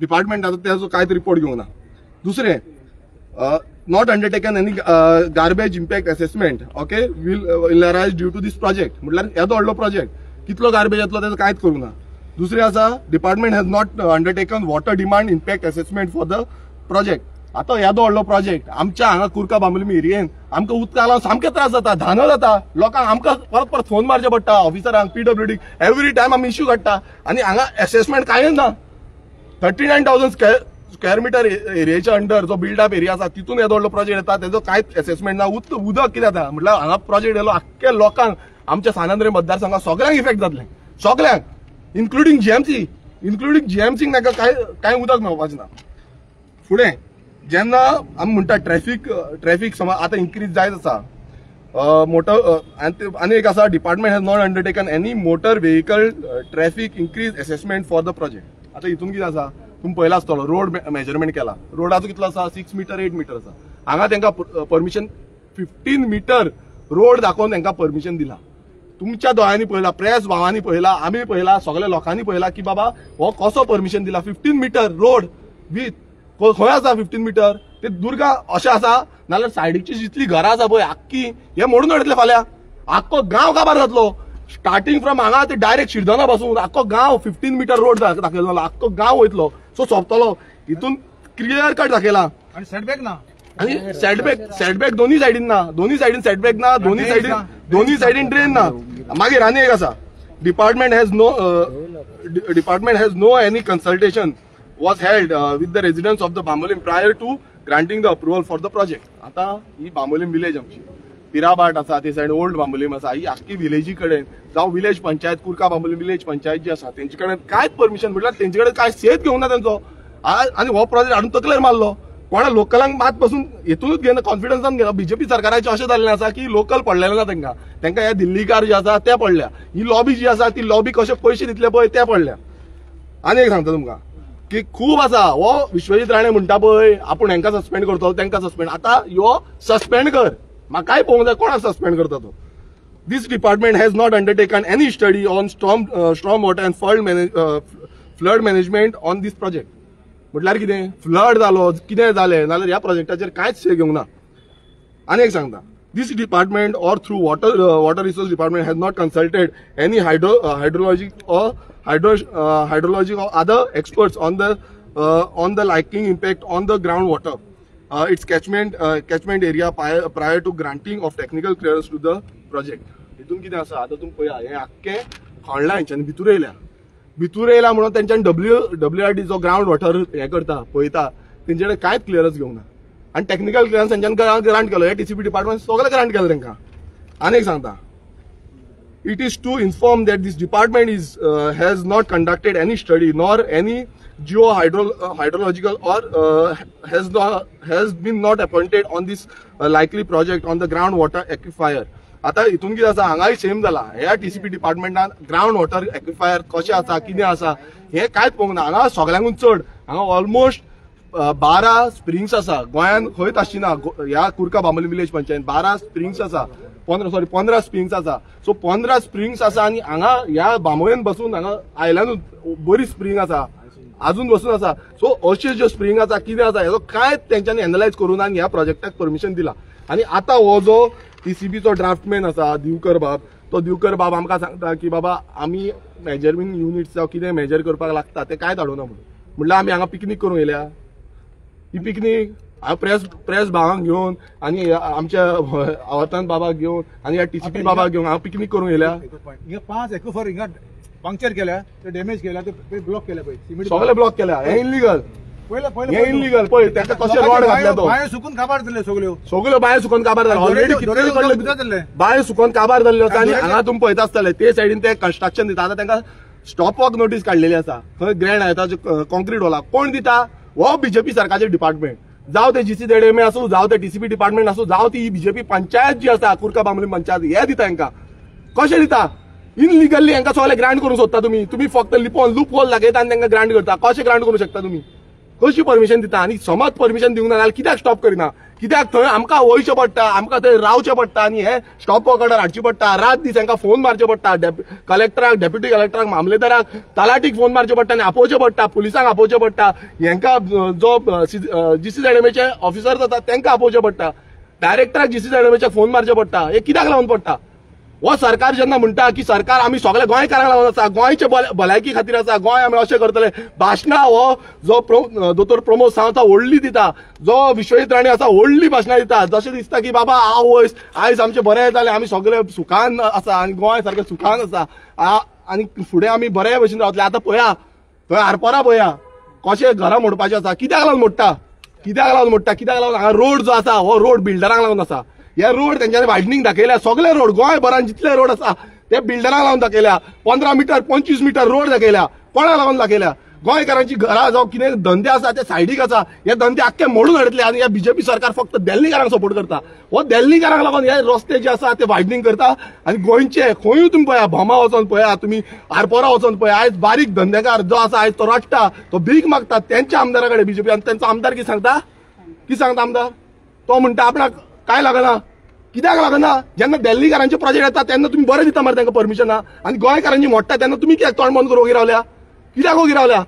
Speaker 1: डिपार्टमेंटाचो तेजो कांयच रिपोर्ट घेवंक ना. दुसरें not undertaken any garbage impact assessment okay will arise due to these project म्हटल्यार येदो व्हडलो प्रोजेक्ट कितलो गार्बेज येतलो तेजो कांयच करूंक ना. दुसरें आसा department has not undertaken water demand impact assessment for the project. आतां येदो व्हडलो प्रोजेक्ट आमच्या हांगा कुर्का बांबोलीम एरियेन आमकां उदका लागून सामके त्रास जाता धानो जाता. लोकांक आमकां परत फोन मारचे पडटा ऑफिसरांक PWD एवरी टायम आमी इश्यू काडटा आनी हांगा असेसमेंट कांयच ना. 39,000 स्क्वेअर मिटर एरियाच्या अंडर जो बिल्ड अप एरिया आसा तितून येदो व्हडलो प्रोजेक्ट येता तेजो कांयच असेसमेंट ना. उदक कितें जाता म्हटल्यार हांगा प्रोजेक्ट येयलो आख्ख्या लोकांक आमच्या सानांद्रे मतदारसंघाक सगळ्यांक इफेक्ट जातले सगळ्यांक इन्क्लुडींग GMCक ताका कांय उदक मेळपाचें ना. फुडें जेन्ना आमी म्हणटा ट्रॅफिक समज आतां इन्क्रीज जायत आसा मोटर आनी एक आसा department has not undertaken any motor vehicle traffic increase assessment for the project. आतां हितून कितें आसा तुम्ही पळयला आसतलो रोड मेजरमेंट केला. रोडाचो कितलो आसा 6 मीटर 8 मीटर आसा. हांगा तांकां परमिशन 15 मीटर रोड दाखोवन तांकां परमिशन दिला. तुमच्या दोळ्यांनी पळयला प्रेस भावांनी पळयला आमी पळयला सगळ्या लोकांनी पळयला की बाबा हो कसो परमिशन दिला. 15 मीटर रोड विथ खंय आसा 15 मीटर ते दुर्गा अशें आसा नाल्यार सायडीची जितली घरां आसा पळय आख्खी हे मोडून उडयतले फाल्यां. आख्खो गांव काबार जातलो. स्टार्टिंग फ्रॉम हांगा ते डायरेक्ट शिरदोना पासून आख्खो गांव 15 मीटर रोड दाखयलो आख्खो गांव वयतलो. सो सोंपतलो. हितून क्लियर कट दाखयला.
Speaker 2: आणि सेटबॅक ना
Speaker 1: आणि सेटबॅक दोन्ही सायडीन ना, दोन्ही सायडीन सेटबॅक ना, दोन्ही सायडीन ड्रेन ना. मागीर आनी एक आसा, department has no any consultation was held with the residents of the Bambolim prior to granting the approval for the project. आता ही बांबोलीम विलेज आमची पिराबाट आसा, ते सायड ओल्ड बांबोलीम आसा, ही आख्खी विलेजी कडेन जावं विलेज पंचायत कुरका बांबोलीम विलेज पंचायत जी आसा तेंचे कडेन कांयच परमिशन म्हटल्यार तेंचे कडेन काय सेत घेवंक ना तेंचो. आनी हो प्रोजेक्ट हाडून तकलेर मारलो. कोणा लोकलांक मात पासून हेतूनच घेना, कॉन्फिडन्सान घेना. बीजेपी सरकाराचें अशें जाल्लें आसा की लोकल पडलेलें ना तेंकां ह्या दिल्लीकार जे आसा ते पडल्या, ही लॉबी जी आसा ती लॉबी कशे पयशे दितले पळय ते पडल्या. आनी एक सांगता तुमकां की खूब आसा. हो विश्वजीत राणे म्हणटा पळय आपूण हेंकां सस्पेंड करतलो तेंकां सस्पेंड, आतां ह्यो सस्पेंड कर. म्हाकाय पळोवंक जाय कोणाक सस्पेंड करता तो. This department has not undertaken any study on storm water and flood management on this project. म्हटल्यार कितें, फ्लड जालो कितें जालें जाल्यार ह्या प्रोजेक्टाचेर कांयच शे घेवंक ना. आनी एक सांगता, this department or through water resource department has not consulted any hydrology or other experts on the likely impact on the groundwater, its catchment area prior to granting of technical clearance to the project. हितून कितें आसा, आतां तुमी पळया हें आख्खें खणलां हेंच्यांनी, भितूर येयल्या म्हणून तेंच्यांनी WRD जो ग्रावंड वॉटर हें करता पळयता तेंचे कडेन कांयच क्लियरन्स घेवंक ना. आनी टेक्निकल क्लियरन्स तेंच्यांनी ग्रांट केलो, हे TCP डिपार्टमेंट सगळें ग्रांट केलें तेंकां. आनी एक सांगता, it is to inform that this department has not conducted any study nor any geohydrological or has been not appointed on this likely project on the groundwater aquifer. आता हितून कितें आसा, हांगाय सेम जाला. ह्या TCP डिपार्टमेंटान ग्राउंड वॉटर एक्विफायर कशें आसा कितें आसा हें कांयच पळोवंक ना. हांगा सगळ्यांकून चड हांगा ऑलमोस्ट 12 स्प्रिंग्स आसा. गोंयान खंयच आसची ना. ह्या कुरका बांबोलीम विलेज पंचायत 12 स्प्रिंग्स आसा, 15 स्प्रिंग्स आसा. सो 15 स्प्रिंग्स आसा आनी हांगा ह्या बांबोळेन बसून हांगा आयल्यानूच बरी स्प्रिंग आसा, अजून बसून आसा. सो अश्यो ज्यो स्प्रिंग आसा कितें आसा हेजो कांयच तेंच्यांनी एनालायज करून आनी ह्या प्रोजेक्टाक परमिशन दिला. आनी आतां हो जो TCPचो ड्राफ्टमॅन आसा दिवकर बाब आमकां सांगता की बाबा आमी मेजरमेंट युनिट्स जावं कितें मेजर करपाक लागता ते कांयच हाडूना म्हणून. म्हणल्यार आमी हांगा पिकनीक करूंक येयल्या. ही पिकनीक प्रेस भावांक घेवन आनी आमच्या अवतान बाबाक घेवन आनी ह्या TCP बाबाक घेवन हांव पिकनीक करूंक येयल्या.
Speaker 2: हिंगा 5 एक्विफर हिंगा पंक्चर केल्या, ते डॅमेज केल्या, ते ब्लॉक केल्या पळय,
Speaker 1: सगळे ब्लॉक केल्या. हे इनलिगल,
Speaker 2: पयले
Speaker 1: हे इनलिगल. पळय ताका कशे रोड घातल्या तो.
Speaker 2: बांयो सुकून काबार जाल्यो
Speaker 1: सगळ्यो बांयो सुकून काबार जाल्यो. ऑलरेडी कितले बांयो सुकून काबार जाल्ल्यो आसा. आनी हांगा तुमी पळयता आसतले ते सायडीन ते कन्स्ट्रक्शन दिता. आतां तांकां स्टॉप वॉक नोटीस काडलेली आसा. थंय ग्रँड येता कॉन्क्रीट वॉला. कोण दिता? हो BJP सरकारचे डिपार्टमेंट. जावं ते GCZMA आसूं, जावं ते TCP डिपार्टमेंट आसूं, जावं ती BJP पंचायत जी आसा कुरका बांबोलीम पंचायत, हे दिता हांकां. कशें दिता? इनलिगल्ली हांकां सगळे ग्रांट करूंक सोदता तुम्ही फक्त लूप होल दाखयता आनी तांकां ग्रांट करता. कशें ग्रांट करूंक शकता तुम्ही? कशी परमिशन दिता? आनी समज परमिशन दिवंक ना जाल्यार कित्याक स्टॉप करिना? कित्याक थंय आमकां वयचें पडटा, आमकां थंय रावचें पडटा आनी हे स्टॉप वॉक ऑर्डर हाडची पडटा. रात दीस हांकां फोन मारचे पडटा, कलेक्टराक, डेप्युटी कलेक्टराक, मामलेदाराक, तलाटीक फोन मारचे पडटा आनी आपोवचें पडटा, पुलिसांक आपोवचें पडटा, हांकां जो GCZMAचे ऑफिसर जाता तांकां आपोवचें पडटा, डायरेक्टराक GCZMAचे फोन मारचे पडटा. हे कित्याक लागून पडटा? हो सरकार जेन्ना म्हणटा की सरकार आमी सगळ्या गोंयकारांक लागून आसा, गोंयचे भलायकी खातीर आसा, गोंय आमी अशें करतले, भाशणां हो जो दोतोर प्रमोद सावंत व्हडली दिता, जो विश्वजीत राणे आसा व्हडली भाशणां दिता, जशें दिसता की बाबा आयज आमचें बरें जालें, आमी सगळे सुखान आसा आनी गोंय सारकें सुखान आसा आनी फुडें आमी बरे भशेन रावतले. आतां पळया थंय आरपोरा पळया कशें घरां मोडपाचें आसा. कित्याक लागून मोडटा? कित्याक लागून हांगा रोड जो आसा हो रोड बिल्डरांक लागून आसा. हे रोड तेंच्यांनी वायडनींग दाखयल्या. सगळे रोड गोंयभरान जितले रोड आसा ते बिल्डरांक लागून दाखयल्या. 15 मीटर 25 मीटर रोड दाखयल्या. कोणाक लागून दाखयल्या? गोंयकारांची घरां जावं कितें धंदे आसा ते सायडीक आसा, हे धंदे आख्खे मोडून हाडटले. आनी हे BJP सरकार फक्त दिल्लीकारांक सपोर्ट करता. हो दिल्लीकारांक लागून हे रस्ते जे आसा ते वायडनींग करता. आनी गोंयचे खंयूय तुमी पळया, भोमा वचोन पळया, तुमी आरपोरा वचोन पळया, आयज बारीक धंदेकार जो आसा आयज तो रडटा, तो भीक मागता तेंच्या आमदारा कडेन BJP. आनी तेंचो आमदार कितें सांगता आमदार? तो म्हणटा आपणाक काय लागना. कित्याक लागना? जेन्ना दिल्लीकारांचे प्रोजेक्ट येता तेन्ना तुम्ही बरें दिता मरे तांकां परमिशनां, आनी गोंयकारांची मोडटा तेन्ना तुमी कित्याक तोंड बंद करून रावल्या? कित्याक रावल्या?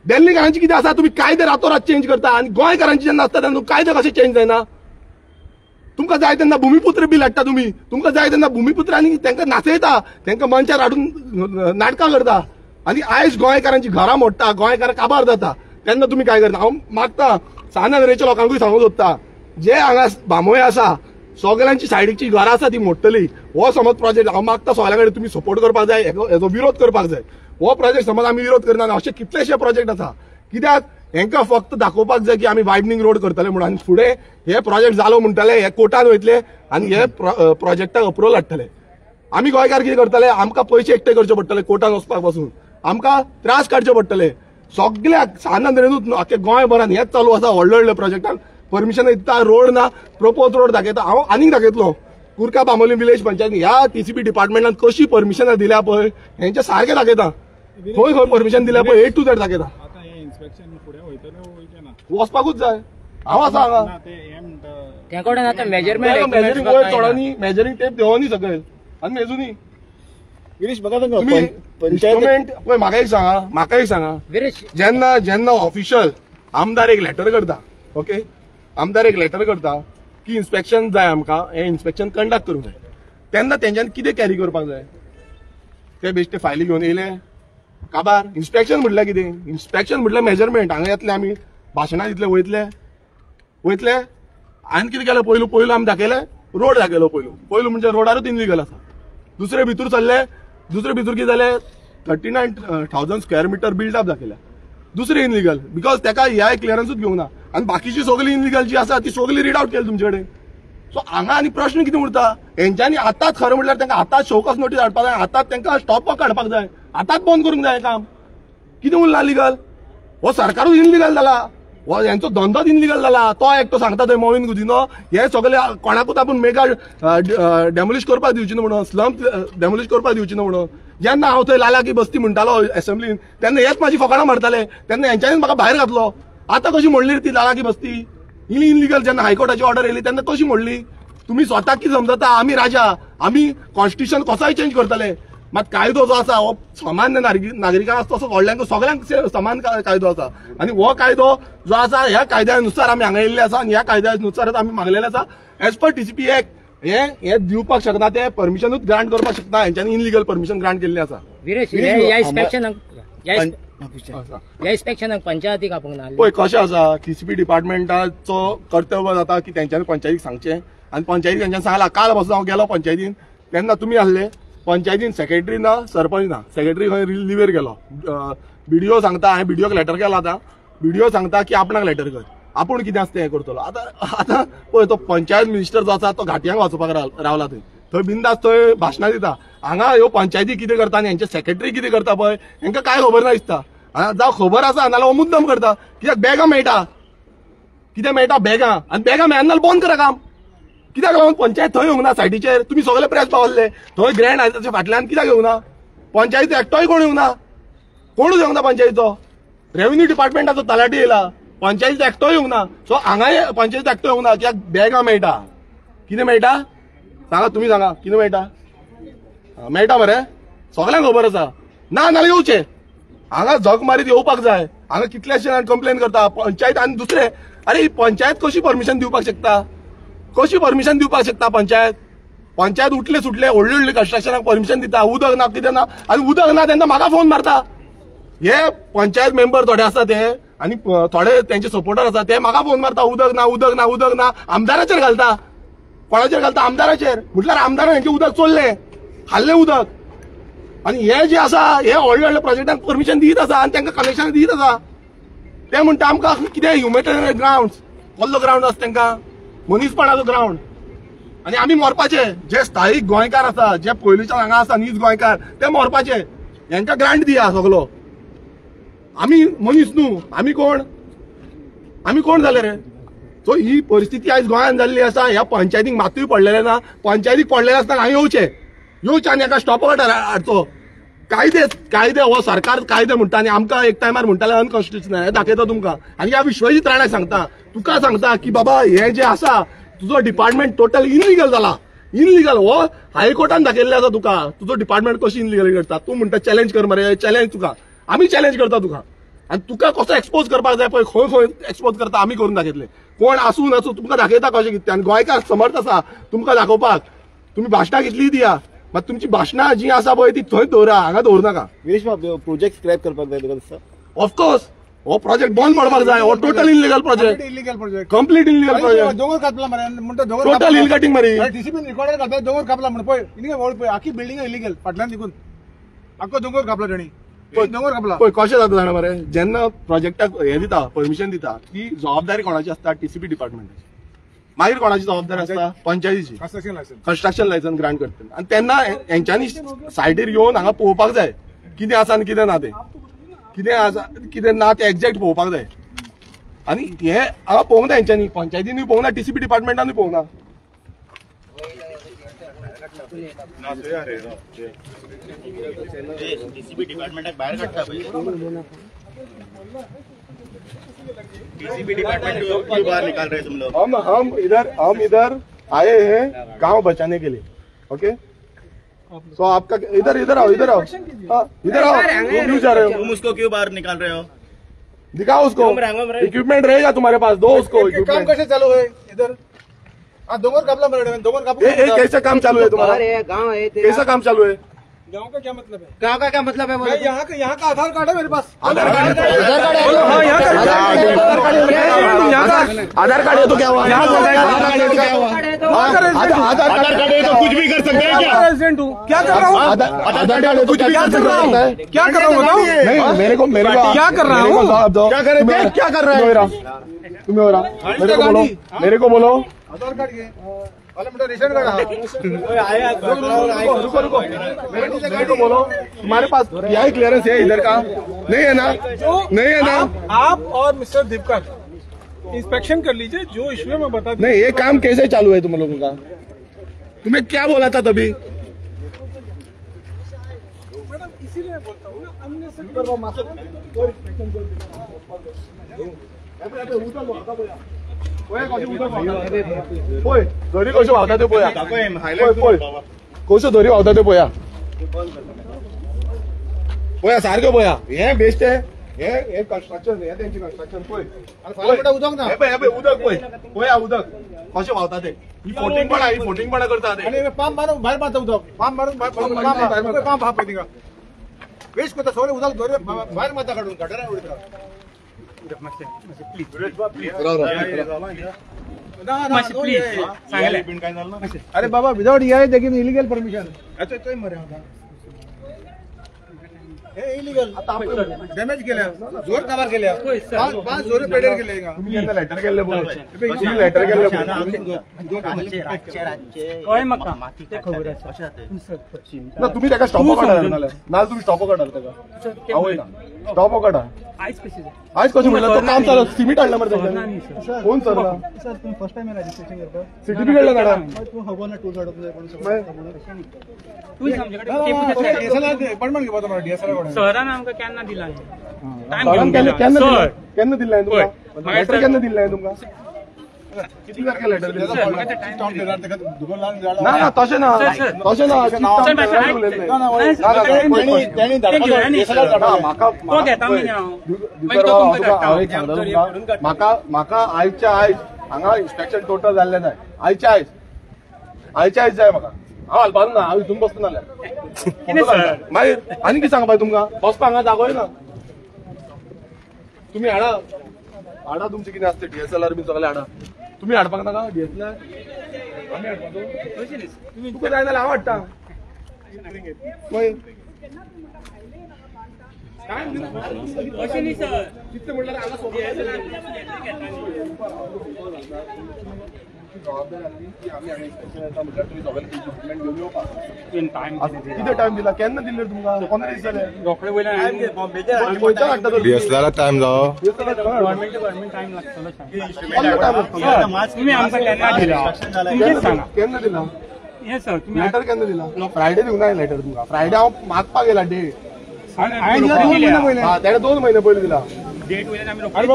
Speaker 1: दिल्लीकारांची कितें आसा तुमी कायदे रातोरात चेंज करता आनी गोंयकारांची जेन्ना आसता तेन्ना कायदे कशें चेंज जायना? तुमकां जाय तेन्ना भूमिपुत्र बील हाडटा तुमी, तुमकां जाय तेन्ना भूमिपुत्र आनी तांकां नाचयता, तांकां मंचार हाडून नाटकां करता. आनी आयज गोंयकारांची घरां मोडटा, गोंयकार काबार जाता तेन्ना तुमी काय करता? हांव मागता साना नरेच्या लोकांकूय सांगूंक सोदता जे हांगा बांबोळे आसा सगळ्यांची सायडीची घरां आसा ती मोडटली. हो समज प्रोजेक्ट हांव मागता सगळ्यां कडेन तुमी सपोर्ट करपाक जाय, हेजो विरोध करपाक जाय. हो प्रोजेक्ट समज आमी विरोध करना अशे कितलेशे प्रोजेक्ट आसा. कित्याक हेंकां फक्त दाखोवपाक जाय की आमी वायडनींग रोड करतले म्हणून, आनी फुडें हे प्रोजेक्ट जालो म्हणटले हे कोर्टान वयतले आनी हे प्रोजेक्टाक अप्रुवल हाडटले. आमी गोंयकार कितें करतले, आमकां पयशे एकटे करचे पडटले कोर्टान वचपाक पासून, आमकां त्रास काडचे पडटले. सगळ्याक सानंदरेनूच आख्या गोंयभरान हेच चालू आसा. व्हडले व्हडले प्रोजेक्टान परमिशन दिता, रोड ना, प्रपोज रोड दाखयता. हांव आनीक दाखयतलो कुर्का बांबोली विलेज पंचायती ह्या टीसीपी डिपार्टमेंटान कशी परमिशनां दिल्या पळय हेंचे सारखे दाखयता. खंय खंय परमिशन दिल्या पळय A to Z दाखयता. वचपाकूच जाय. हांव आसा हांगा मेजरिंग वयर चोडनी मेजरिंग टेप देंवनी सकयल आनी मेजूनी.
Speaker 6: गिरीश बघा
Speaker 1: तुम्ही इंस्ट्रुमेंट पळय म्हाका एक सांगा जेन्ना ऑफिशियल आमदार एक लेटर करता, ओके, आमदार एक लेटर करता की इन्स्पेक्शन जाय आमकां, हे इन्स्पेक्शन कंडक्ट करूंक जाय, तेन्ना तेंच्यांनी कितें कॅरी करपाक जाय? ते बेश्टे फायली घेवन येयले काबार. इन्स्पेक्शन म्हटल्यार कितें? इन्स्पेक्शन म्हटल्यार मेजरमेंट. हांगा येतले आमी भाशणां दितले, वयतले आनी कितें केलें पयलू आमी दाखयले रोड दाखयलो. पयलू म्हणजे रोडारूच इनलिगल आसा. दुसरे भितूर चल्ले, दुसरे भितूर कितें जालें 39,000 स्क्वेअर मिटर बिल्डअप दाखयल्या. दुसरे इनलिगल बिकॉज तेका ह्या क्लियरन्सूच घेवंक ना आनी बाकीची सगळी इनलिगल जी आसा ती सगळी रीड आउट केली तुमचे कडेन. सो हांगा आनी प्रश्न कितें उरता? हेंच्यांनी आतांच खरें म्हटल्यार तांकां आतांच शोकस नोटीस हाडपाक जाय, आतांच तांकां स्टॉप वॉक काडपाक जाय, आतांच बंद करूंक जाय काम. कितें उरला लिगल? हो सरकारूच इनलिगल जाला, हो हेंचो धंदोच इनलिगल जाला. तो एकटो सांगता थंय मोविन गुदिनो हे सगळे कोणाकूच आपूण मेगा डेमोलिश करपाक दिवची ना म्हणून, स्लम डेमोलिश करपाक दिवची ना म्हणून. जेन्ना हांव थंय लाला की बस्ती म्हणटालो असेंब्लीन तेन्ना हेच म्हाजी फकाणां मारताले, तेन्ना हेंच्यांनीच म्हाका भायर घातलो. आतां कशी मोडली ती लाला की बस्ती? ही इनलिगल जेन्ना हायकोर्टाची ऑर्डर येयली तेन्ना कशी मोडली? तुम्ही स्वताक कितें समजता? आमी राजा, आमी कॉन्स्टिट्यूशन कसोय चेंज करतले, मात कायदो जो आसा हो सामान्य नागरिकांक आसा तसो व्हडल्यांक सगळ्यांक समान कायदो आसा. आनी हो कायदो जो आसा ह्या कायद्यानुसार आमी हांगा येयल्ले आसा आनी ह्या कायद्यानुसारच आमी मागलेले आसा. एज पर टीसीपी एक्ट हे दिवपाक शकना, ते परमिशनूच ग्रांट करपाक शकना. हेंच्यांनी इनलिगल परमिशन ग्रांट केल्ली आसा.
Speaker 7: ह्या इन्स्पेक्शनाक पंचायतीक आपोवंक ना.
Speaker 1: पळय कशें आसा, टीसीपी डिपार्टमेंटाचो कर्तव्य जाता की तेंच्यांनी पंचायतीक सांगचें आनी पंचायतीक तेंच्यांनी सांगलां. काल पासून हांव गेलो पंचायतीन, तेन्ना तुमी आसले पंचायतीन, सेक्रेटरी ना, सरपंच ना. सेक्रेटरी खंय लिव्हेर गेलो. बीडीओ सांगता, हांवें बीडीओक लेटर केला आतां. बीडीओ सांगता की आपणाक लेटर कर, आपूण कितें आसता हें करतलो. आतां पळय तो पंचायत मिनिस्टर जो आसा तो घाटयांक वाचोवपाक रावला थंय बिंदास थंय भाशणां दिता. हांगा ह्यो पंचायती कितें करता आनी हेंचे सेक्रेटरी कितें करता पळय हेंकां कांय खबर ना दिसता. जावं खबर आसा नाल्यार हो मुद्दम करता. कित्याक बॅगां मेळटा, कितें मेळटा बॅगां, आनी बॅगां मेळना जाल्यार बंद करा काम. कित्याक लागून पंचायत थंय येवंक ना सायडीचेर? तुमी सगळे प्रेस पावल्ले थंय ग्रँड आसा ताच्या फाटल्यान, कित्याक येवंक ना? पंचायत एकटोय कोण येवंक ना, कोणूच येवंक ना पंचायतीचो. रेव्हेन्यू डिपार्टमेंटाचो तलाटी येयला, पंचायतीचो एकटोय येवंक ना. सो हांगा पंचायतीचो एकटो येवंक ना कित्याक बॅगां मेळटा. कितें मेळटा सांगा, तुमी सांगा कितें मेळटा? मेळटा मरे, सगळ्यांक खबर आसा. ना नाल्यार येवचे, हांगा झक मारीत येवपाक जाय. हांगा कितलेशे कंप्लेन करता पंचायत आनी दुसरे. अरे ही पंचायत कशी परमिशन दिवपाक शकता? कशी परमिशन दिवपाक शकता पंचायत उठले सुटले व्हडले कन्स्ट्रक्शनाक परमिशन दिता, उदक ना कितें ना, आनी उदक ना तेन्ना म्हाका फोन मारता. हे पंचायत मेंबर थोडे आसा ते आनी थोडे तेंचे सपोर्टर आसा ते म्हाका फोन मारता, उदक ना. आमदाराचेर घालता. कोणाचेर घालता? आमदाराचेर. म्हटल्यार आमदारान हेंचे उदक चोरले, खाल्ले उदक. आनी हे जे आसा हे व्हडले प्रोजेक्टांक परमिशन दीत आसा आनी तांकां कनेक्शन दीत आसा. ते म्हणटा आमकां कितें ह्युमॅनिटेरियन ग्राउंड, कसलो ग्राउंड आसा तांकां? मनीसपणाचो ग्राउंड. आनी आमी मरपाचे. जे स्थायीक गोंयकार आसा, जे पयलींच्यान हांगा आसा नीज गोंयकार, ते मरपाचे. हेंकां ग्रांट दिया सगलो. आमी मनीस न्हू, आमी कोण जाले रे? सो ही परिस्थिती आयज गोंयांत जाल्ली आसा. ह्या पंचायतीक मातूय पडलेले ना. पंचायतीक पडलेले आसतना हांवें येवचे आनी हाका स्टॉप हाडचो. कायदे हो सरकार कायदे म्हणटा आनी आमकां एक टायमार म्हणटाले अनकॉन्स्टिट्युशनल. हे दाखयता तुमकां. आनी ह्या विश्वजीत राणाक सांगता, तुका सांगता की बाबा हे जे आसा तुजो डिपार्टमेंट टोटल इनलिगल जाला. इनलिगल हो हायकोर्टान दाखयल्ले आसा तुका. तुजो डिपार्टमेंट कशी इनलिगल करता. तूं म्हणटा चॅलेंज कर मरे, चॅलेंज तुका. आमी चॅलेंज करता तुका. आनी तुका कसो एक्सपोज करपाक जाय पळय खंय एक्सपोज करता आमी करून दाखयतले. कोण आसूं नासूं तुमकां दाखयता कशें कितें. आनी गोंयकार समर्थ आसा तुमकां दाखोवपाक. तुमी भाशणां कितलीं दिया, मात तुमची भाशणां जी आसा पळय ती थंय दवरा, हांगा दवरूं नाका.
Speaker 6: गिरीश बाब प्रोजेक्ट स्क्रॅप करपाक जाय तुका दिसता?
Speaker 1: ऑफकोर्स हो प्रोजेक्ट बंद पडपाक जाय. हो total illegal project.
Speaker 2: Illegal project.
Speaker 1: Complete illegal project.
Speaker 2: दोंगर कापला मरे म्हणतो दोंगर
Speaker 1: टोटल हिल कटिंग मरी.
Speaker 2: टीसीपी रेकॉर्डर करता दोंगर कापला म्हण पळय. इनके वळ पळय आखी बिल्डिंग इलिगल फाटल्यान तिकून आख्खो दोंगर कापला तेणी. दोंगर कापला.
Speaker 1: पळय कशें जाता जाणा मरे, जेन्ना प्रोजेक्टाक हे दिता परमिशन दिता ती जबाबदारी कोणाची असता? टीसीपी डिपार्टमेंटाची. मागीर कोणाची जबाबदारी असता? पंचायतीची. कंस्ट्रक्शन लायसन्स ग्रांट करता. आणि तेन्ना हेंच्यांनी सायटीर येवन हांगा पळोवपाक जाय कितें आसा आनी कितें ना तें. कितें आसा कितें ना तें एक्झॅक्ट पळोवपाक जाय. आनी हे हांगा पळोवंक ना हेंच्यांनी, पंचायतीनूय पळोवंक ना, टीसीपी डिपार्टमेंटानूय पळोवंक ना.
Speaker 6: टीसीपी डिपार्टमेंटाक भायर काडटा पळय. टीसीपी डिपार्टमेंट क्यों बाहर निकाल रहे तुम लोग?
Speaker 1: हम इधर आए हैं गांव बचाने के लिए. ओके, तो आपका इधर आओ. हाँ, इधर आओ. क्यों जा रहे हो?
Speaker 6: तुम उसको क्यों बाहर निकाल रहे हो?
Speaker 1: दिखाओ उसको. इक्विपमेंट रहेगा तुम्हारे पास, दो उसको
Speaker 2: काम
Speaker 1: इक्विपमेंट.
Speaker 2: कैसे चालू है इधर? हाँ दोंगर कापला मरे. दोंगर कापला.
Speaker 1: कैसा काम चालू है तुम्हारा?
Speaker 7: गाँव है
Speaker 1: कैसा काम चालू है?
Speaker 2: गाँव का क्या मतलब है?
Speaker 7: गाँव का क्या मतलब है?
Speaker 2: भाई यहाँ का आधार कार्ड है मेरे पास.
Speaker 1: आधार कार्ड है तो क्या हुआ? आधार कार्ड है तो कुछ भी कर सकते हैं क्या?
Speaker 2: प्रेसिडेंट हूँ. क्या कर रहा हूँ?
Speaker 1: आधार कार्ड है तो कुछ भी कर सकता है.
Speaker 2: क्या कर रहा हूँ बताओ.
Speaker 1: नहीं मेरे को
Speaker 2: क्या कर रहा हूँ?
Speaker 1: क्या कर रहा है? तुम्हें हो रहा मेरे को बोलो.
Speaker 2: आधार कार्ड के वाले मतलब रेशन कार्ड.
Speaker 1: रुको मेरे को बोलो, तुम्हारे पास क्या क्लियरेंस है इधर का? नहीं है ना? नहीं है ना?
Speaker 3: आप और मिस्टर दीपकर इंस्पेक्शन कर लीजिए, जो इश्यू है मैं बता दूं.
Speaker 1: नहीं, ये काम कैसे चालू है तुम लोगों का? तुम्हें क्या बोला था तभी?
Speaker 3: मैडम इसीलिए बोलता हूँ ना, हमने
Speaker 1: दोरी कशो व्हांवता त्यो पळया. कशो दोरी व्हांवता त्यो पळया. पळया सारक्यो पळया. हे बेस्ट आहे. हे कंस्ट्रक्शन, हे त्यांची कंस्ट्रक्शन पळय.
Speaker 2: उदक ना.
Speaker 1: हे पळय उदक पळय. पळया उदक कशें व्हांवता ते. ही फोटिंगपणा करता ते.
Speaker 2: आणि पंप मारून भायर मारता उदक. पंप मारून पंप हा पळय तिका. वेस्ट करता सगळे उदक दोरे भायर मारता काढून गटारा उडयता. अरे बाबा विदाउट EIA देखील इलिगल परमिशन. हे इलिगल डॅमेज केल्या, जोर काबार केल्या, 5 जोर पेडेर केले.
Speaker 1: तुम्ही यांना लेटर केले बोला. तुम्ही लेटर केले बोला. ना तुम्ही त्याका स्टॉप काढा ना. तुम्ही स्टॉप काढाल त्याका. आवय ना स्टॉप काढा. आज कशें म्हणलं तो काम चालू. सिमेंट हाडला मरे त्याच्यात. कोण सर ना?
Speaker 2: सर तुम्ही फर्स्ट टाइम रजिस्ट्रेशन करता.
Speaker 1: सर्टिफिकेट ला काढा.
Speaker 2: तू हवं ना टूल काढत
Speaker 3: शहरानं आमकां केन्ना दिला
Speaker 1: केन्ना दिल्लें तुमकां? लेटर केन्ना दिल्लें तुमकां? किती तारखेर लेटर दिल्लें? ना तशें ना. म्हाका आयच्या आयज हांगा इन्स्पेक्शन टोटल जाल्लें जाय. आयच्या आयज जाय म्हाका. हांव हालपाक ना. हांव हितून बसता नाल्यार मागीर आनी कितें सांगपाक तुमकां? बसपाक हांगा जागोय ना. तुम्ही हाडा तुमचे कितें आसता DSLR बी सगळे हाडा. तुम्ही हाडपाक नाका DSLR? आमी हाडपाक तुका जाय जाल्यार हांव हाडटा. कितले म्हणल्यार हांगा जबाबदारी आसली की आमी हांगा इन्स्पेक्शन येता म्हटल्यार तुमी सगळे इक्विपमेंट घेवन येवपाक. किती टायम दिला? केन्ना दिल्ले तुमकां? 15 दीस जाले. रोखडे वयल्यान खंयच्या हाडटा तर?
Speaker 4: DSLR टाइम जाओ.
Speaker 3: गव्हर्नमेंट टाइम लागतलो. तुम्ही आमकां केन्ना दिला?
Speaker 1: केन्ना दिला?
Speaker 3: हे सर तुम्ही
Speaker 1: लेटर केन्ना दिला? फ्रायडे दिवना लेटर तुमकां. फ्रायडे हांव मागपाक गेला डेट. तेणे 2 महिने पयलीं दिला.
Speaker 3: डेट वयल्यान आमी रोखडे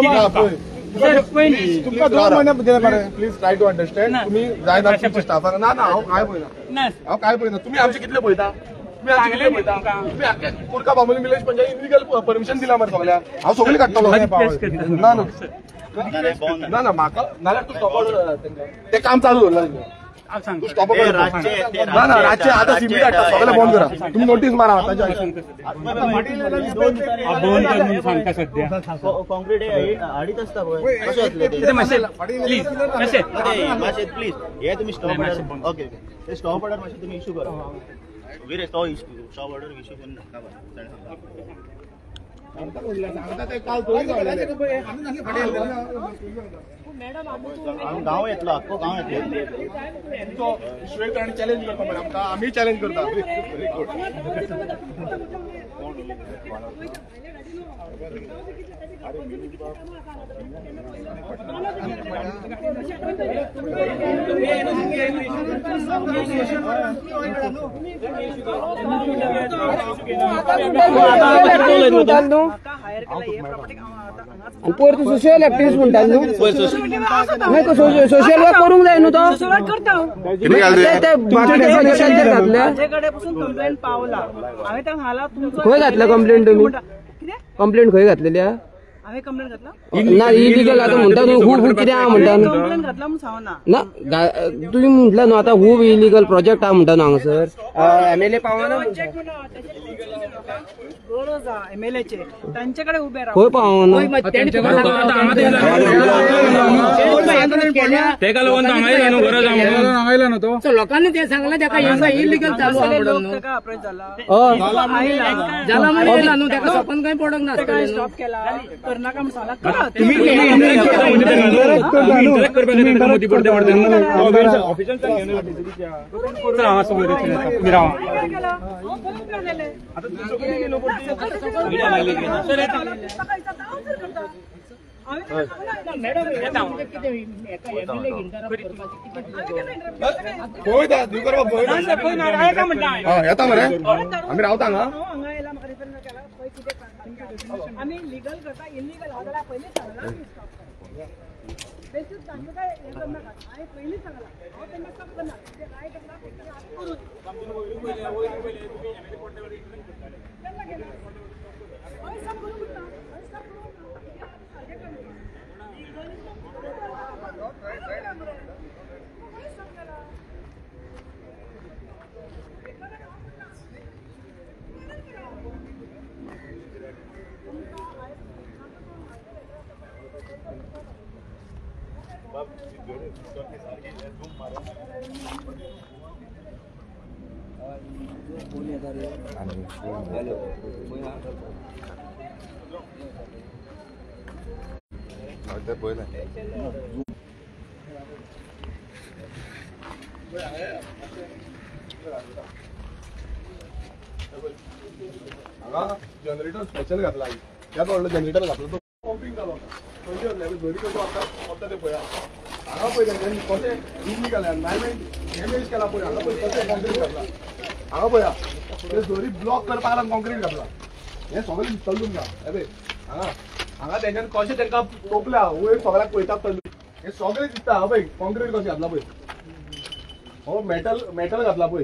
Speaker 1: तुमकां 2 महिने दिले मरे. Please try to understand. तुम्ही जाय ना तुमच्या स्टाफाक. ना हांव काय पळयना. हांव काय पळयना. तुम्ही आमचे कितले पळयता? तुम्ही आमचे कितले पळयता? तुम्ही आख्या कुर्का Bambolim village panchayat illegal permission दिला मरे सगळ्या. हांव सगळी काडटलो. ना म्हाका नाल्यार तूं स्टॉप ऑर्डर ते काम चालू दवरला. ना ना रातचे आता सीबी धाडटा सगळे बंद करा तुम्ही नोटीस मारा आताच्या
Speaker 3: सांगता सध्या
Speaker 6: कॉन्क्रीट हाडीत आसता पळय कशें येतले ते मातशें प्लीज हे तुम्ही स्टॉप ऑर्डर ओके ते स्टॉप ऑर्डर मातशें तुम्ही इश्यू करा वीर तो स्टॉप ऑर्डर इश्यू करून गांव येतलो आख्खो गांव येतलो
Speaker 1: श्वेत आणि चॅलेंज करता मरे आमकां आमी चॅलेंज करता
Speaker 8: पयर तू सोशल एक्टिव्हिस्ट म्हणटा न्हू सोशल वर्क करूंक जाय न्हू तो
Speaker 5: कंप्लेंट पावला हांवें तांकां हाला
Speaker 8: खंय घातल्या कंप्लेंट तुमी कंप्लेंट खंय घातलेली
Speaker 5: हांवें कंप्लेंट घातला
Speaker 8: ना इलिगल आता म्हणटा न्हू खूब कितें आहा म्हणटा
Speaker 5: कंप्लेंट घातला म्हणून सांगना
Speaker 8: ना तुमी म्हटलं न्हू आता खूब इलिगल प्रोजेक्ट आहा म्हणटा न्हू हांगासर MLA पावना
Speaker 5: गरज आहा MLAचे तांचे कडेन उबे राव
Speaker 8: खंय पावना
Speaker 3: तेका लागून हांगायला न्हू तो
Speaker 7: लोकांनी ते सांगला त्याका इलिगल चालू आहा
Speaker 5: लोक ताका अप्रोच जाला
Speaker 7: जाला म्हणून न्हू त्याका सपन काही पडक ना
Speaker 5: स्टॉप केला करनाका म्हणून सांगला करा
Speaker 1: येता मरे आम्ही रावता हांगा
Speaker 5: आम्ही लिगल करता इलिगल हा जाल्यार पयलींच सांगला बेसिस तांकां काय हे करनाका हांवें पयलींच सांगला हांव तेंकां स्टॉप करना ते रायट आसा
Speaker 1: जनरेटर स्पेशल घातला त्यात व्हडलो जनरेटर घातलो तो पंपिंग जालो घरी कसो वता ते पळया हांगा पळय तेंच्यांनी कशें इलिगल एनवायरमेंट डॅमेज केला पळय हांगा पळय कशें कॉन्क्रीट घातला हांगा पळया ते झरी ब्लॉक करपाक लागून कॉन्क्रीट घातला हें सगळें दिसतलें तुमकां हे हांगा तेंच्यांनी कशें तेंकां तोपल्या वयर सगळ्याक पळयतात पळय हे सगळें दिसता हा पळय कॉन्क्रीट कशें घातला पळय हो मेटल घातला पळय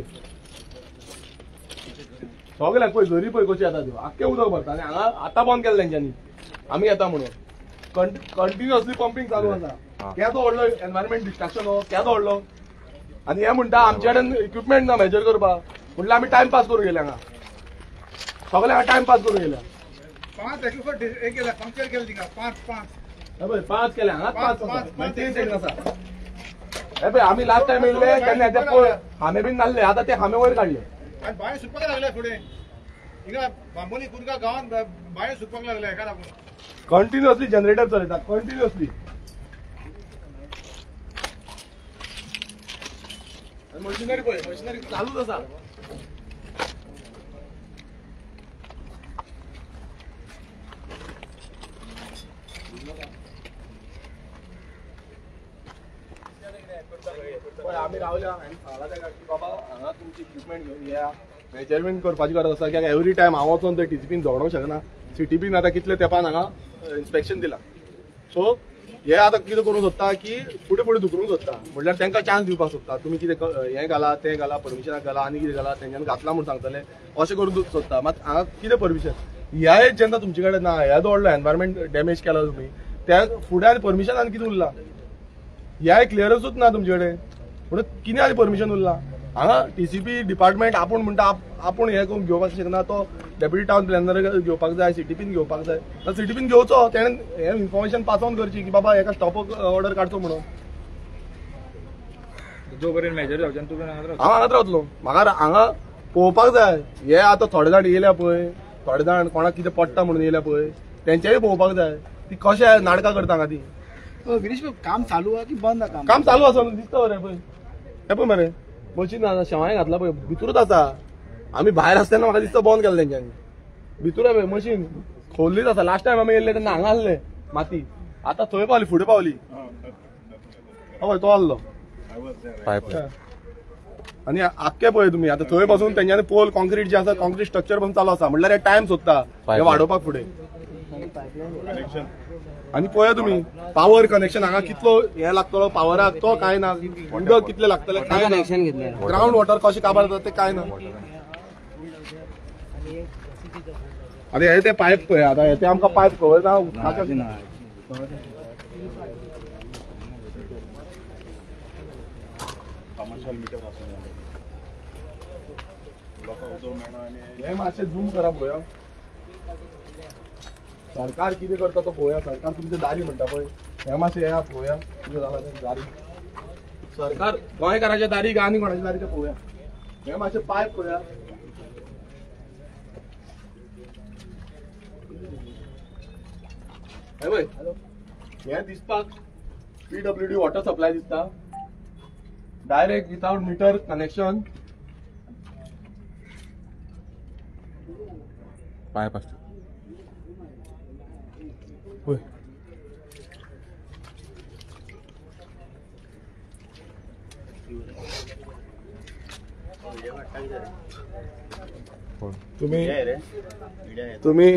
Speaker 1: सगळ्याक पळय झरी पळय कशी येता त्यो आख्खें उदक भरता आनी हांगा आतां बंद केलें तेंच्यांनी आमी येता म्हणून कंटिन्युअसली पंपिंग चालू आसा केदो व्हडलो एनवायरमेंट डिस्ट्रक्शन हो केदो व्हडलो आनी हे म्हणटा आमचे कडेन इक्विपमेंट ना मेजर करपाक म्हटल्यार आमी टायम पास करूं गेले हांगा सगळे हांगा टायम पास करूं गेल्या
Speaker 2: 5 एक केला पंक्चर केलं तिका 5
Speaker 1: केले हांगा 5 3 सेकंड आसा हे पळय आमी लास्ट टायम येयले तेन्ना ते पळय हामे बीन नासले आतां ते हामे वयर काडले
Speaker 2: आणि बाहेर सुटपाक लागल्या थोडे हिंगा बांबोली कुर्गा गावात बाहेर सुटपाक लागल्या एका लागून
Speaker 1: कंटिन्युअसली जनरेटर चलयतात कंटिन्युअसली मशिनरी पळय मशिनरी चालूच आसा आमी रावल्या आनी सांगला तेका की बाबा हांगा तुमची इक्विपमेंट घेवन या मेजरमेंट करपाची गरज आसा कित्याक एवरी टायम हांव वचोन ते टीसीपीन झगडोंक शकना सीटीपीन आतां कितले तेंपान हांगा इन्स्पेक्शन दिलां सो हे आतां कितें करूंक सोदता की फुडें धुकरूंक सोदता म्हटल्यार तांकां चान्स दिवपाक सोदता तुमी कितें हें घाला तें घाला परमिशनाक घाला आनी कितें घाला तेंच्यांनी घातला म्हूण सांगतले अशें करून सोदता मात हांगा कितें परमिशन ह्या जेन्ना तुमचे कडेन ना ह्या व्हडलो एनवायरमेंट डॅमेज केला तुमी त्या फुडें परमिशन आनी कितें उरलां ह्या क्लियरसूच ना तुमचे कडेन पूण कितें आनी परमिशन उरला हांगा TCP डिपार्टमेंट आपूण म्हणटा आपूण हें करून घेवपाक शकना तो डेप्युटी टावन प्लॅनर घेवपाक जाय CTPन घेवपाक जाय CTPन घेवचो तेणें हें इन्फॉर्मेशन पास ऑन करची की बाबा हेका स्टॉप ऑर्डर काडचो म्हणून
Speaker 2: जो पर्यंत मेजर जावच्यान तुवें हांगा
Speaker 1: हांव हांगाच रावतलो म्हाका हांगा पळोवपाक जाय हे आतां थोडे जाण येयल्या पळय थोडे जाण कोणाक कितें पडटा म्हणून येयल्या पळय तेंच्याय पळोवपाक जाय ती कशें नाटकां करता हांगा ती
Speaker 6: गिरीश भाई काम चालू आहे की बंद आहे
Speaker 1: काम चालू आसा दिसता मरे पळय हे पळय मरे मशीन शेवाय घातला पळय भितरूच आसा आमी भायर आसतना म्हाका दिसता बंद केलें तेंच्यांनी भितूर पळय मशीन खोल्लीच आसा लास्ट टायम आमी येयल्ले तेन्ना हांगा आहले माती आतां थंय पावली फुडें पावली हय तो आहलो आनी आख्खे पळय तुमी आतां थंय पासून तेंच्यांनी पोल कॉन्क्रीट जे आसा कॉन्क्रीट स्ट्रक्चर पासून चालू आसा म्हणल्यार हे टायम सोदता हे वाडोवपाक फुडें आनी पळया तुमी पावर कनेक्शन हांगा कितलो हे लागतलो पावराक तो काय ना उदक कितले लागतले काय
Speaker 8: कनेक्शन घेतले
Speaker 1: ग्राउंड वॉटर कशें काबार जाता ते काय ना आनी हे ते पायप पळय आतां हे ते आमकां पायप खबर ना उदकाचे हे मातशें झूम करा पळया सरकार कितें करता तो पळोवया सरकार तुमचे दारी म्हणटा पळय हे मातशें येया पळोवया कितें जालां तें दारी सरकार गोंयकाराच्या दारी काय आनी कोणाच्या दारी ते पळोवया हे मातशें पायप पळया हे पळय हे दिसपाक PWD वॉटर सप्लाय दिसता direct without metre connection
Speaker 4: pipe असतो
Speaker 1: होय तुम्ही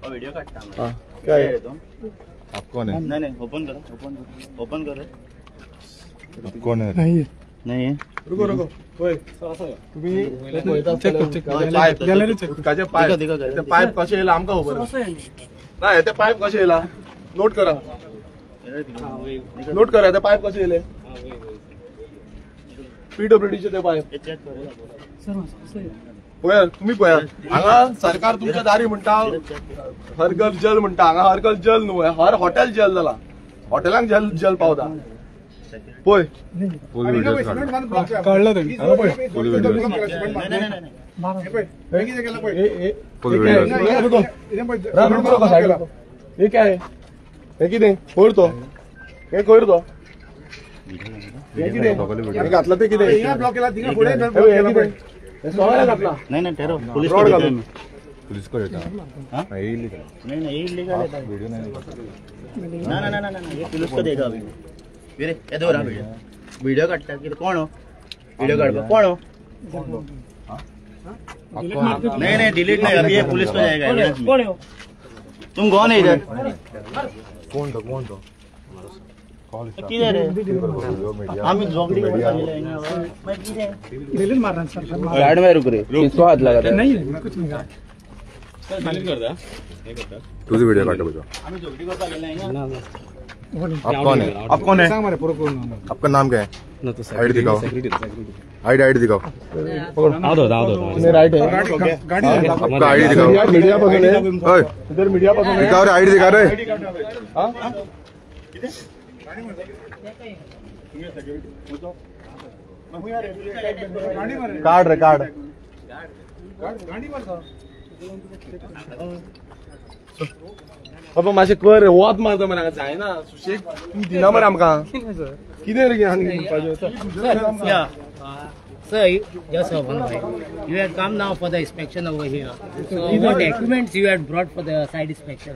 Speaker 6: वीडियो काढता
Speaker 1: हाँ, क्या है
Speaker 4: आप कौन है
Speaker 6: नहीं ओपन करो ओपन करो
Speaker 4: आप कौन है
Speaker 6: नहीं
Speaker 1: रुको होय तुम्ही पाईप उदकाचे पाईप ते पाईप कशे येयला आमकां खबर ना हे ते पाईप कशे येयला नोट करा ते पाईप कशे येयले PWD चे ते पाईप पळया तुम्ही पळया हांगा सरकार तुमच्या दारी म्हणटा हर घर जल म्हणटा हांगा हर घर जल न्हू हर हॉटेल जल जाला हॉटेलांक जल पावता पळय
Speaker 4: फुल व्हिडिओ काढ
Speaker 2: काढला तुम्ही
Speaker 4: फुल व्हिडिओ फुल व्हिडिओ
Speaker 1: हे काय हे कितें कोयर तो हे कोयर तो हे कितें हे घातला ते कितें
Speaker 2: ब्लॉक केला तिकडे पुढे
Speaker 1: हे कितें हे सोळ्याला घातला
Speaker 6: नहीं ठहरो पुलिस
Speaker 1: रोड
Speaker 6: को
Speaker 1: घालून
Speaker 4: पुलिस को देता हाँ ये इलीगल
Speaker 6: नहीं इलीगल है
Speaker 4: वीडियो नहीं
Speaker 6: ना ये पुलिस को देगा अभी वीरे ये दो वीडियो काटता कि कोण हो वीडियो काढ कोण हो नहीं डिलीट नहीं अभी ये पुलिस को जाएगा कौन हो तुम कौन है इधर
Speaker 4: कौन तो
Speaker 6: किधर है हम जोगड़ी मैं
Speaker 2: दिलीप मारना सर
Speaker 8: गाड़ी में रुक रहे किसको हाथ लगा
Speaker 2: नहीं कुछ नहीं
Speaker 4: तुझे वीडियो काटो बजा
Speaker 6: हम जोगड़ी को गेला
Speaker 4: आप कौन है
Speaker 2: हमारे पूरा कौन
Speaker 4: आपका नाम क्या है आईडी दिखाओ आईडी दिखाओ
Speaker 1: तुम्ही राईट आहे
Speaker 2: गाड़ी
Speaker 4: आपका आईडी दिखाओ
Speaker 1: मीडिया पासून आहे
Speaker 4: ओए
Speaker 1: इधर मीडिया पासून आहे
Speaker 4: दिखाओ रे आईडी दिखा रे
Speaker 1: हा काढ रे काढ बाबा मातशें कर रे वत मारता मरे हांगा जायना सुशेग तूं दिना मरे आमकां कितें रे आनी म्हणपाचें
Speaker 7: Sir, just one thing. You had come now for the inspection over here. So what equipments you had brought for the site inspection?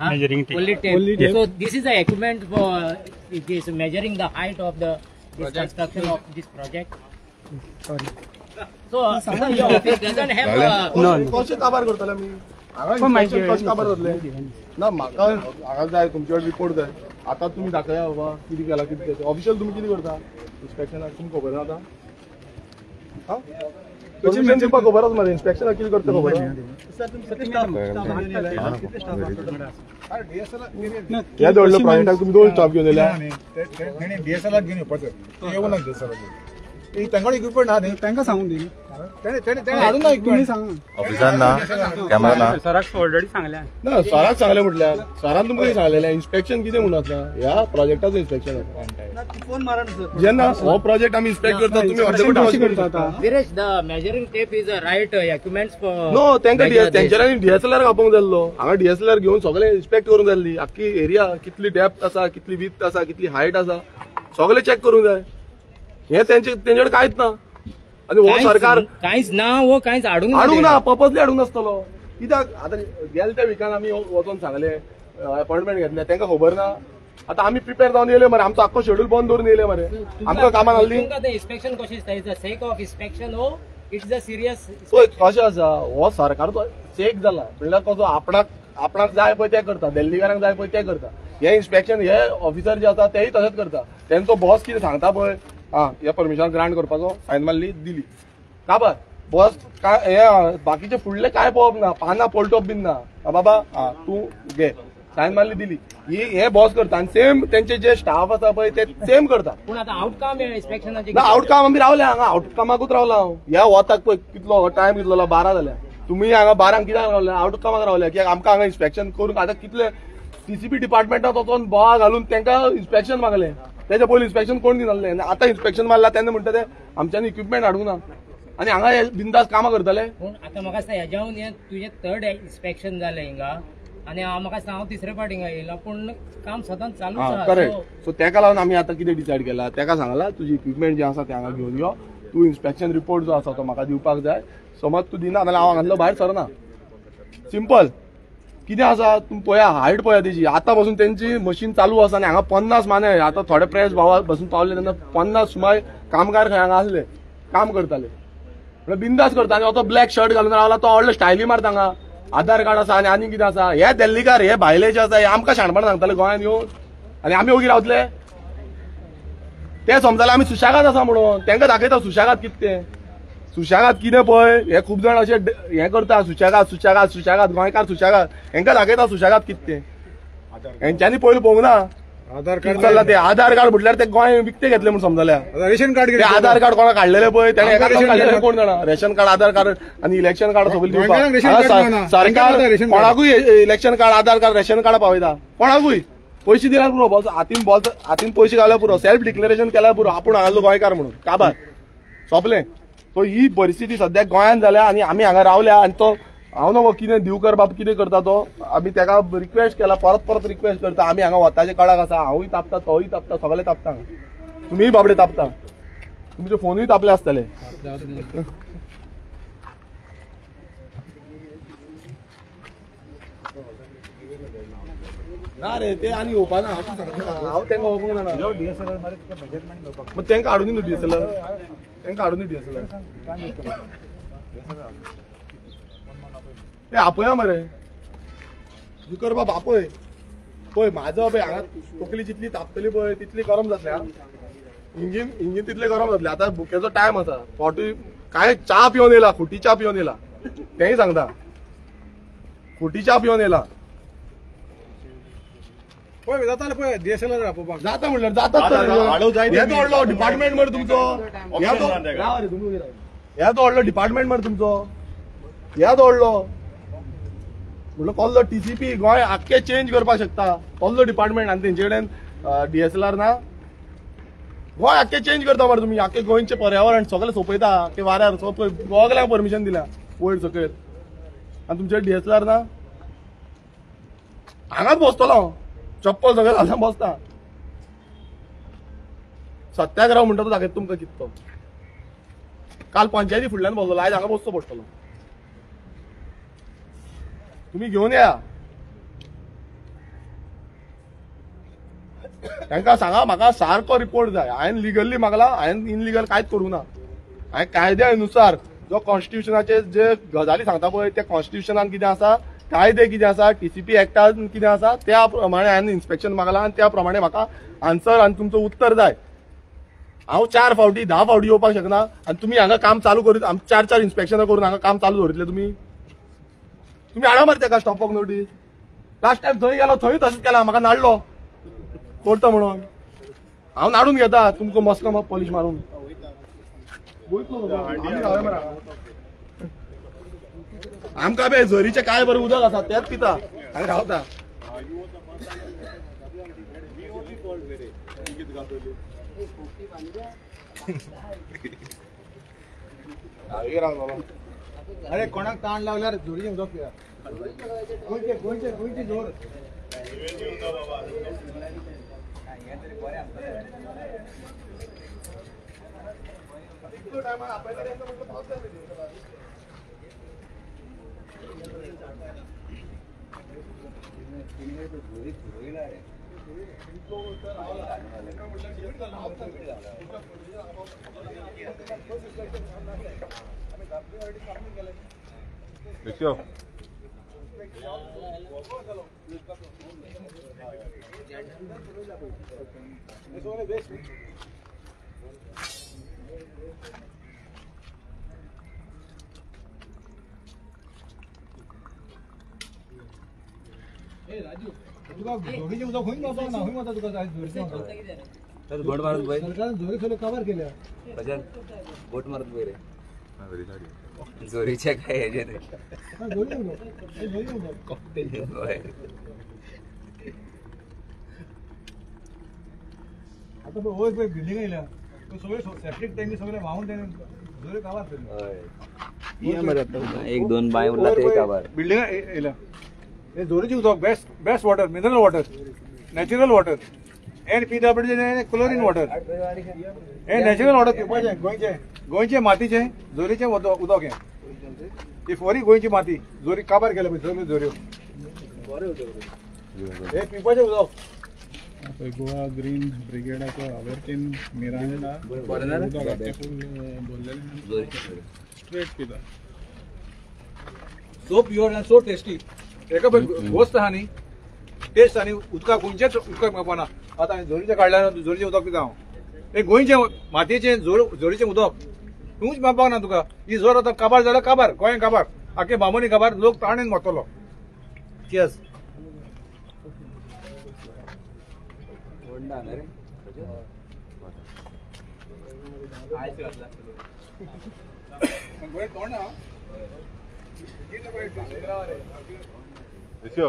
Speaker 7: Measuring tape. Only tape. So this is the equipment for it is measuring the height of the this construction of this project. Sorry. So sir, your office doesn't have
Speaker 1: कशें काबार करतले आमी हांगा कशें काबार जातले ना म्हाका हांगा जाय तुमचे कडेन रिपोर्ट जाय आतां तुमी दाखया बाबा कितें केलां कितें ऑफिशियल तुमी कितें करता इन्स्पेक्शनाक तुमकां खबर ना आतां परमिशन दिवपाक खबर आसा मरे इन्स्पेक्शनाक कितें करता खबर ह्या व्हडल्या प्रोजेक्टाक तुम्ही 2 स्टॉप घेऊन येयल्या.
Speaker 2: डीएसएलआर घेऊन येवपाचो येवना डीएसएलआर घेऊन तांकडे इक्विपमेंट आहा न्ही तांकां सांगून दी तेणे हाडून ना इक्विपमेंट सांगा
Speaker 6: ऑफिसान ना कॅमेरा ना
Speaker 3: सराक ऑलरेडी सांगल्या
Speaker 1: ना सराक सांगले म्हटल्यार सरान तुमकां सांगलेलें इन्स्पेक्शन कितें म्हणून आसा ह्या प्रोजेक्टाचो इन्स्पेक्शन
Speaker 2: फोन मारा ना सर
Speaker 1: जेन्ना हो प्रोजेक्ट आमी इन्स्पेक्ट करता तुम्ही अर्धवट करता.
Speaker 7: Viresh, the measuring tape is a right equipment for.
Speaker 1: No तेंका
Speaker 7: measure this.
Speaker 1: तेंच्यांनी डीएसएलआर घालपाक जाल्लो हांगा डीएसएलआर घेवन सगळे इन्स्पेक्ट करूंक जाल्ली आख्खी एरिया कितली डेप्थ आसा कितली विड्थ आसा कितली हायट आसा सगळे चेक करूंक जाय. हे तेंचे कांयच ना आनी हो सरकार
Speaker 7: काहीच ना वो काहीच हाडूंक
Speaker 1: हाडूंक ना पर्पजली हाडूंक नासतलो कित्याक आतां गेल्या त्या विकान आमी वचोन सांगले अपॉइंटमेंट घेतले तेंका खबर ना. आता आमी प्रिपेर जावन येयले मरे आमचो आख्खो शेड्यूल बंद दवरून येयले मरे आमकां कामान आहली.
Speaker 7: इन्स्पेक्शन कशी दिसता सेक ऑफ इन्स्पेक्शन हो इट्स अ सिरियस.
Speaker 1: कशें आसा हो सरकारचो चेक जाला म्हणल्यार कसो आपणाक जाय पळय तें करता दिल्लीकारांक जाय पळय तें करता. हे इन्स्पेक्शन हे ऑफिसर जे आसा तेय तशेंच करता. तेंचो बॉस कितें सांगता पळय हे परमिशन ग्रांट करपाचो सायन मारली दिली काबार बॉस हे बाकीचे फुडले काय पळोवप ना पानां पलटप बीन ना बाबा तूं घे सायन मारली दिली ही हे बॉस करता आनी सेम तेंचे जे स्टाफ आसा पळय ते सेम करता.
Speaker 7: पूण आतां आउटकम इन्स्पेक्शनाचे
Speaker 1: ना आउटकम आमी रावले हांगा आउटकमाकूच रावला हांव ह्या वताक पळय कितलो टायम कितलो 12 जाल्या तुमी हांगा 12 कित्याक रावले आउटकमाक रावले कित्याक आमकां हांगा इन्स्पेक्शन करूंक आतां कितले टीसीपी डिपार्टमेंटात वचोन बोवा घालून तेंकां इन्स्पेक्शन मागलें तेच्या पयलीं इन्स्पेक्शन कोण दिनासलें आतां इन्स्पेक्शन मारला तेन्ना म्हणटा ते आमच्यांनी इक्विपमेंट हाडूंक ना आनी हांगा हे बिंदास कामां करतले.
Speaker 7: पूण आतां म्हाका दिसता हेज्याहून हें तुजें 3rd इन्स्पेक्शन जालें हिंगा आनी म्हाका दिसता हांव 3रे फावट हिंगा येयला पूण काम सदांच चालूच आसा.
Speaker 1: करेक्ट सो तेका लागून आमी आतां कितें डिसायड केला तेका सांगला तुजी इक्विपमेंट जे आसा ते हांगा घेवन यो तूं इन्स्पेक्शन रिपोर्ट जो आसा तो म्हाका दिवपाक जाय समज तूं दिना जाल्यार हांव हांगांतलो भायर सरना. सिंपल कितें आसा तुमी पळया हायट पळया तेजी आतां पासून तेंची मशीन चालू आसा आनी हांगा 50 माने आतां थोडे प्रेस भावा बसून पावले तेन्ना 50 सुमार कामगार खंय हांगा आसले काम करताले म्हळ्यार बिंदास करता आनी तो ब्लॅक शर्ट घालून रावला तो व्हडलो स्टायली मारता हांगा आधार कार्ड आसा आनी कितें आसा हे दिल्लीकार हे भायले जे आसा हे आमकां शाणपण सांगताले गोंयांत येवन आनी आमी ओगी रावतले ते समजले आमी सुशागाद आसा म्हणून तेंका दाखयता सुशागाद कितें तें सुशागाद कितें पळय हे खूब जाण अशे हे करता सुशागाद सुशागाद सुशागाद गोंयकार सुशागाद हेंका दाखयता सुशागाद कितें तें हेंच्यांनी पयलीं पळोवंक ना
Speaker 2: आधार
Speaker 1: कितें चल्ला ते आधार कार्ड म्हटल्यार ते गोंय विकते घेतले म्हणून समजल्या
Speaker 2: रेशन कार्ड
Speaker 1: ते आधार कार्ड कोणा काडलेले पळय तेणे एका काडलेले कोण जाणा रेशन कार्ड आधार कार्ड आनी इलेक्शन कार्ड सगळी सरकार कोणाकूय इलेक्शन कार्ड आधार कार्ड रेशन कार्ड पावयता कोणाकूय पयशे दिल्यार पुरो हातीन पयशे घाल्यार पुरो सेल्फ डिक्लेरेशन केल्यार पुरो आपूण हांगालो गोंयकार म्हणून काबार सोंपलें. सो ही परिस्थिती सद्याक गोंयांत जाल्या आनी आमी हांगा रावल्या आनी तो हांव न्हू कितें दिवकर बाब कितें करता तो आमी तेका रिक्वेस्ट केला परत रिक्वेस्ट करता आमी हांगा वताचे कळाक आसा हांवूय तापता तोय तापता सगळे तापता तुमीय बाबडे तापता तुमचे फोनूय तापले आसतले. ना रे ते आनी येवपा ना हांव तेंका वळखूंक ना
Speaker 2: डीएसएलआर मेजरमेंट
Speaker 1: मग तेंका हाडून दी डीएसएलआर तेंका हाडून दी डीएसएलआर ते आपया मरे कर बाब आपय पळय म्हाजो पळय हांगा तकली जितली तापतली पळय तितली गरम जातले इंजीन तितले गरम जातले. आतां बुकेचो टायम आसा फावटी काय च्या पिवन येयला खुटी च्या पिवन येयला तेंय सांगता खुटी च्या पिवन येयला
Speaker 2: पळय जाताले पळय डीएसएलआर आपोवपाक
Speaker 1: जाता म्हणल्यार जाता हे तो व्हडलो डिपार्टमेंट मरे तुमचो हे तो व्हडलो डिपार्टमेंट मरे तुमचो हे तो व्हडलो म्हणलं कसलो टीसीपी गोंय आख्खे चेंज करपाक शकता कसलो डिपार्टमेंट आनी तेंचे कडेन डीएसएलआर ना गोंय आख्खे चेंज करता मरे तुमी आख्खे गोंयचे पर्यावरण सगळे सोंपयता ते वाऱ्यार गोगल्याक परमिशन दिल्या वयर सकयल आनी तुमचे डीएसएलआर ना हांगाच बसतलो हांव चप्पल सगळे घालून बसता सत्याग्रह म्हणटा तो दाखयता तुमकां कितलो काल पंचायती फुडल्यान बसलो आयज हांगा बसचो पडटलो तुम्ही घेऊन या तांकां सांगा म्हाका सारको रिपोर्ट जाय हांवें लिगल्ली मागला हांवें इनलिगल कांयच करूं ना हांवें कायद्यानुसार जो कॉन्स्टिट्युशनाचे जे गजाली सांगता पळय त्या कॉन्स्टिट्युशनान कितें आसा कायदे कितें आसा टीसीपी एक्टान कितें आसा त्या प्रमाणे हांवें इन्स्पेक्शन मागलां आनी त्या प्रमाणे म्हाका आन्सर आनी तुमचो उत्तर जाय. हांव 4 फावटी 10 फावटी येवपाक शकना आनी तुमी हांगा काम चालू करीत 4 इन्स्पेक्शनां करून हांगा काम चालू दवरितले तुमी हाडा मरे तेका स्टॉपॉक नोटीस लास्ट टाइम थंय गेलो थंय तसंच केला म्हाका नाडलो करता म्हणून हांव नाडून घेता तुमकां मस्का पॉलिश मारून आमकां बे झरीचे काय बरें उदक आसा तेच पिता आनी रावता
Speaker 2: अरे कोणाक ताण लागल्यार जोडीचे उदक पिया गोंयचे जोर
Speaker 1: देखियो
Speaker 2: तुका जोडीचे उदक खंय वचोंक ना खंय वता तुका जोडीचे उदक
Speaker 4: बोट मारत पळय
Speaker 2: सरकारान जोरी सगळे कवर केल्या
Speaker 4: कशान बोट मारत पळय रे जोरीच्या काय हेजे रे
Speaker 2: जोडीचे उदक
Speaker 4: होय
Speaker 2: आता वयर पळय बिल्डिंग येयल्या सगळे सेप्टिक टँकी सगळे व्हांवून तेणे जोरी कवर केली
Speaker 4: एक दोन बाय उरला ते काबार
Speaker 2: बिल्डिंग येयल्या हे जोरीचे उदक best water mineral water natural water end PWC chlorine water हे नॅचरल वॉटर पिवपाचें गोंयचे मातीचे जोरीचे उदक हे ती फोरी गोंयची माती जोरी काबार केल्या पळय जोऱ्यो हे पिवपाचें उदक
Speaker 3: गोवा ग्रीन ब्रिगेडाचो आवर्तीन मिरांडा स्ट्रेट पिता
Speaker 2: सो प्युअर आनी सो टेस्टी एका गोस्त आहा न्ही टेस्ट आनी उदका खंयचेच उदक मेळपाना आतां हांवें जोरीचें काडल्यार जोरीचें उदक पिता हांव हे गोंयचें मातयेचें जोरीचें उदक तूंच मेळपाक ना तुका ही जोर आतां काबार जाल्यार काबार गोंय काबार आख्खे बामणी काबार लोक ताणेन मरतलो चीयर्स
Speaker 1: देखियो